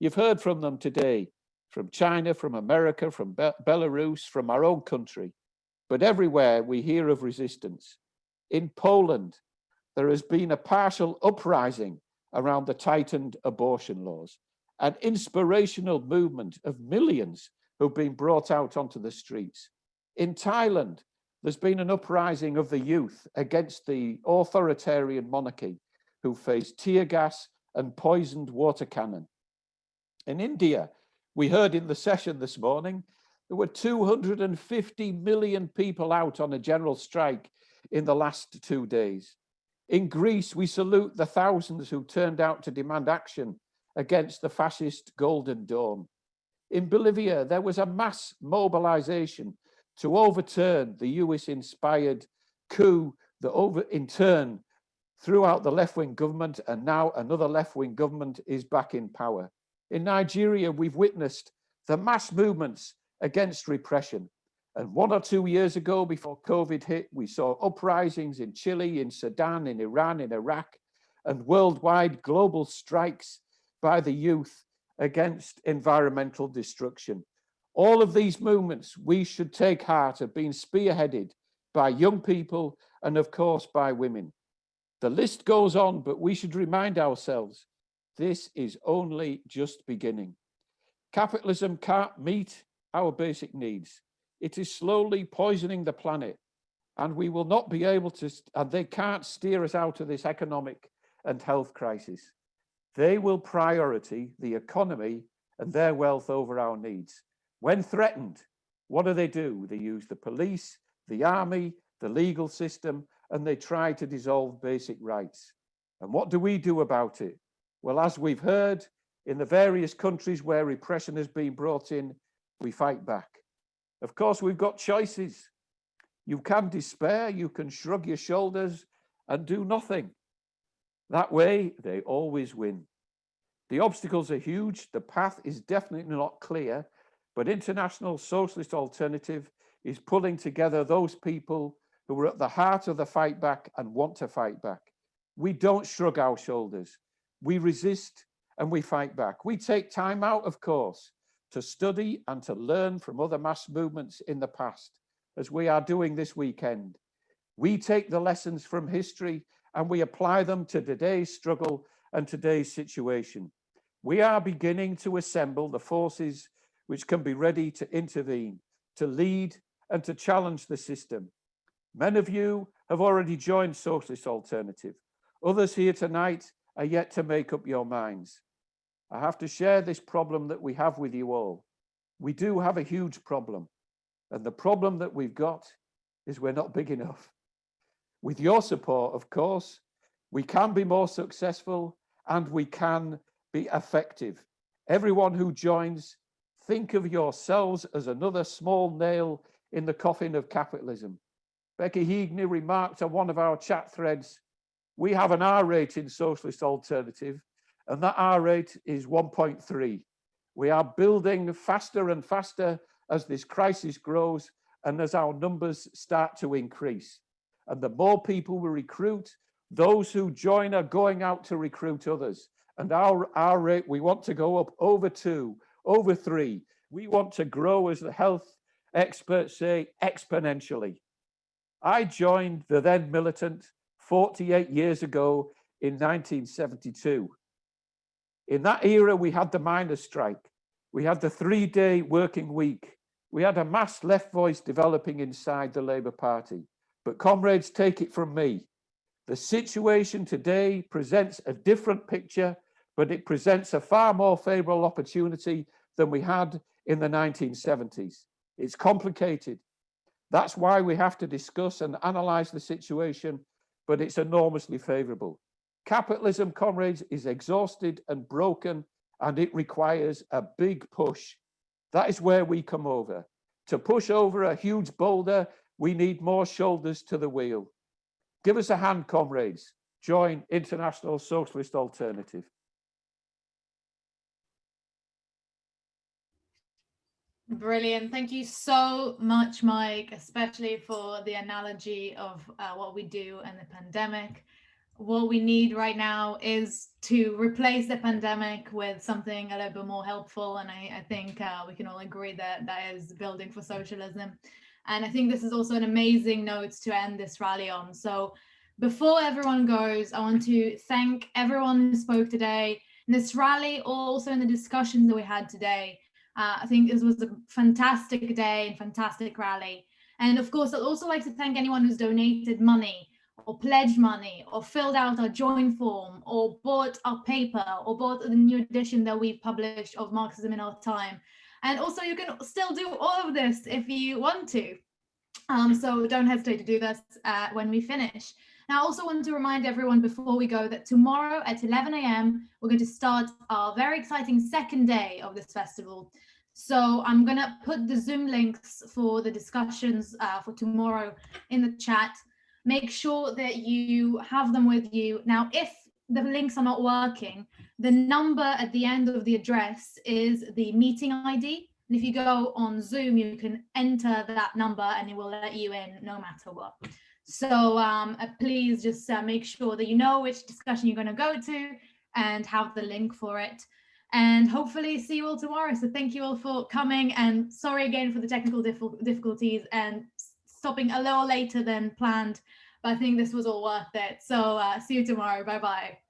You've heard from them today, from China, from America, from Belarus, from our own country. But everywhere we hear of resistance. In Poland, there has been a partial uprising around the tightened abortion laws, an inspirational movement of millions who've been brought out onto the streets. In Thailand, there's been an uprising of the youth against the authoritarian monarchy who faced tear gas and poisoned water cannon. In India, we heard in the session this morning, there were 250 million people out on a general strike in the last 2 days. In Greece, we salute the thousands who turned out to demand action against the fascist Golden Dawn. In Bolivia, there was a mass mobilization to overturn the US-inspired coup that in turn threw out the left-wing government, and now another left-wing government is back in power. In Nigeria, we've witnessed the mass movements against repression. And 1 or 2 years ago, before COVID hit, we saw uprisings in Chile, in Sudan, in Iran, in Iraq, and worldwide global strikes by the youth against environmental destruction. All of these movements, we should take heart, have been spearheaded by young people, and of course by women. The list goes on, but we should remind ourselves, this is only just beginning. Capitalism can't meet our basic needs. It is slowly poisoning the planet, and we will not be able to, and they can't steer us out of this economic and health crisis. They will priority the economy and their wealth over our needs. When threatened, what do? They use the police, the army, the legal system, and they try to dissolve basic rights. And what do we do about it? Well, as we've heard, in the various countries where repression has been brought in, we fight back. Of course, we've got choices. You can despair, you can shrug your shoulders and do nothing. That way, they always win. The obstacles are huge, the path is definitely not clear, but International Socialist Alternative is pulling together those people who are at the heart of the fight back and want to fight back. We don't shrug our shoulders. We resist and we fight back. We take time out, of course, to study and to learn from other mass movements in the past, as we are doing this weekend. We take the lessons from history and we apply them to today's struggle and today's situation. We are beginning to assemble the forces which can be ready to intervene, to lead and to challenge the system. Many of you have already joined Socialist Alternative. Others here tonight are yet to make up your minds. I have to share this problem that we have with you all. We do have a huge problem. And the problem that we've got is we're not big enough. With your support, of course, we can be more successful and we can be effective. Everyone who joins, think of yourselves as another small nail in the coffin of capitalism. Becky Heagney remarked on one of our chat threads, we have an R rate in Socialist Alternative, and that R rate is 1.3. We are building faster and faster as this crisis grows and as our numbers start to increase. And the more people we recruit, those who join are going out to recruit others. And our rate, we want to go up over 2, over 3. We want to grow, as the health experts say, exponentially. I joined the then militant 48 years ago in 1972. In that era, we had the miners' strike. We had the 3-day working week. We had a mass left voice developing inside the Labour Party. But comrades, take it from me. The situation today presents a different picture, but it presents a far more favourable opportunity than we had in the 1970s. It's complicated. That's why we have to discuss and analyse the situation, but it's enormously favourable. Capitalism, comrades, is exhausted and broken, and it requires a big push. That is where we come over. To push over a huge boulder, we need more shoulders to the wheel. Give us a hand, comrades. Join International Socialist Alternative. Brilliant. Thank you so much, Mike, especially for the analogy of what we do in the pandemic. What we need right now is to replace the pandemic with something a little bit more helpful. And I think we can all agree that that is building for socialism. And I think this is also an amazing note to end this rally on. So before everyone goes, I want to thank everyone who spoke today in this rally, also in the discussions that we had today. I think this was a fantastic day and fantastic rally. And of course, I'd also like to thank anyone who's donated money or pledged money or filled out our join form or bought our paper or bought the new edition that we've published of Marxism in Our Time. And also you can still do all of this if you want to. So don't hesitate to do this when we finish. Now, I also want to remind everyone before we go that tomorrow at 11 a.m. we're going to start our very exciting second day of this festival. So I'm going to put the Zoom links for the discussions for tomorrow in the chat. Make sure that you have them with you. Now, if the links are not working, the number at the end of the address is the meeting ID. And if you go on Zoom, you can enter that number and it will let you in no matter what. So please just make sure that you know which discussion you're going to go to and have the link for it. And hopefully see you all tomorrow. So thank you all for coming, and sorry again for the technical difficulties, and stopping a little later than planned, but I think this was all worth it. So see you tomorrow. Bye bye.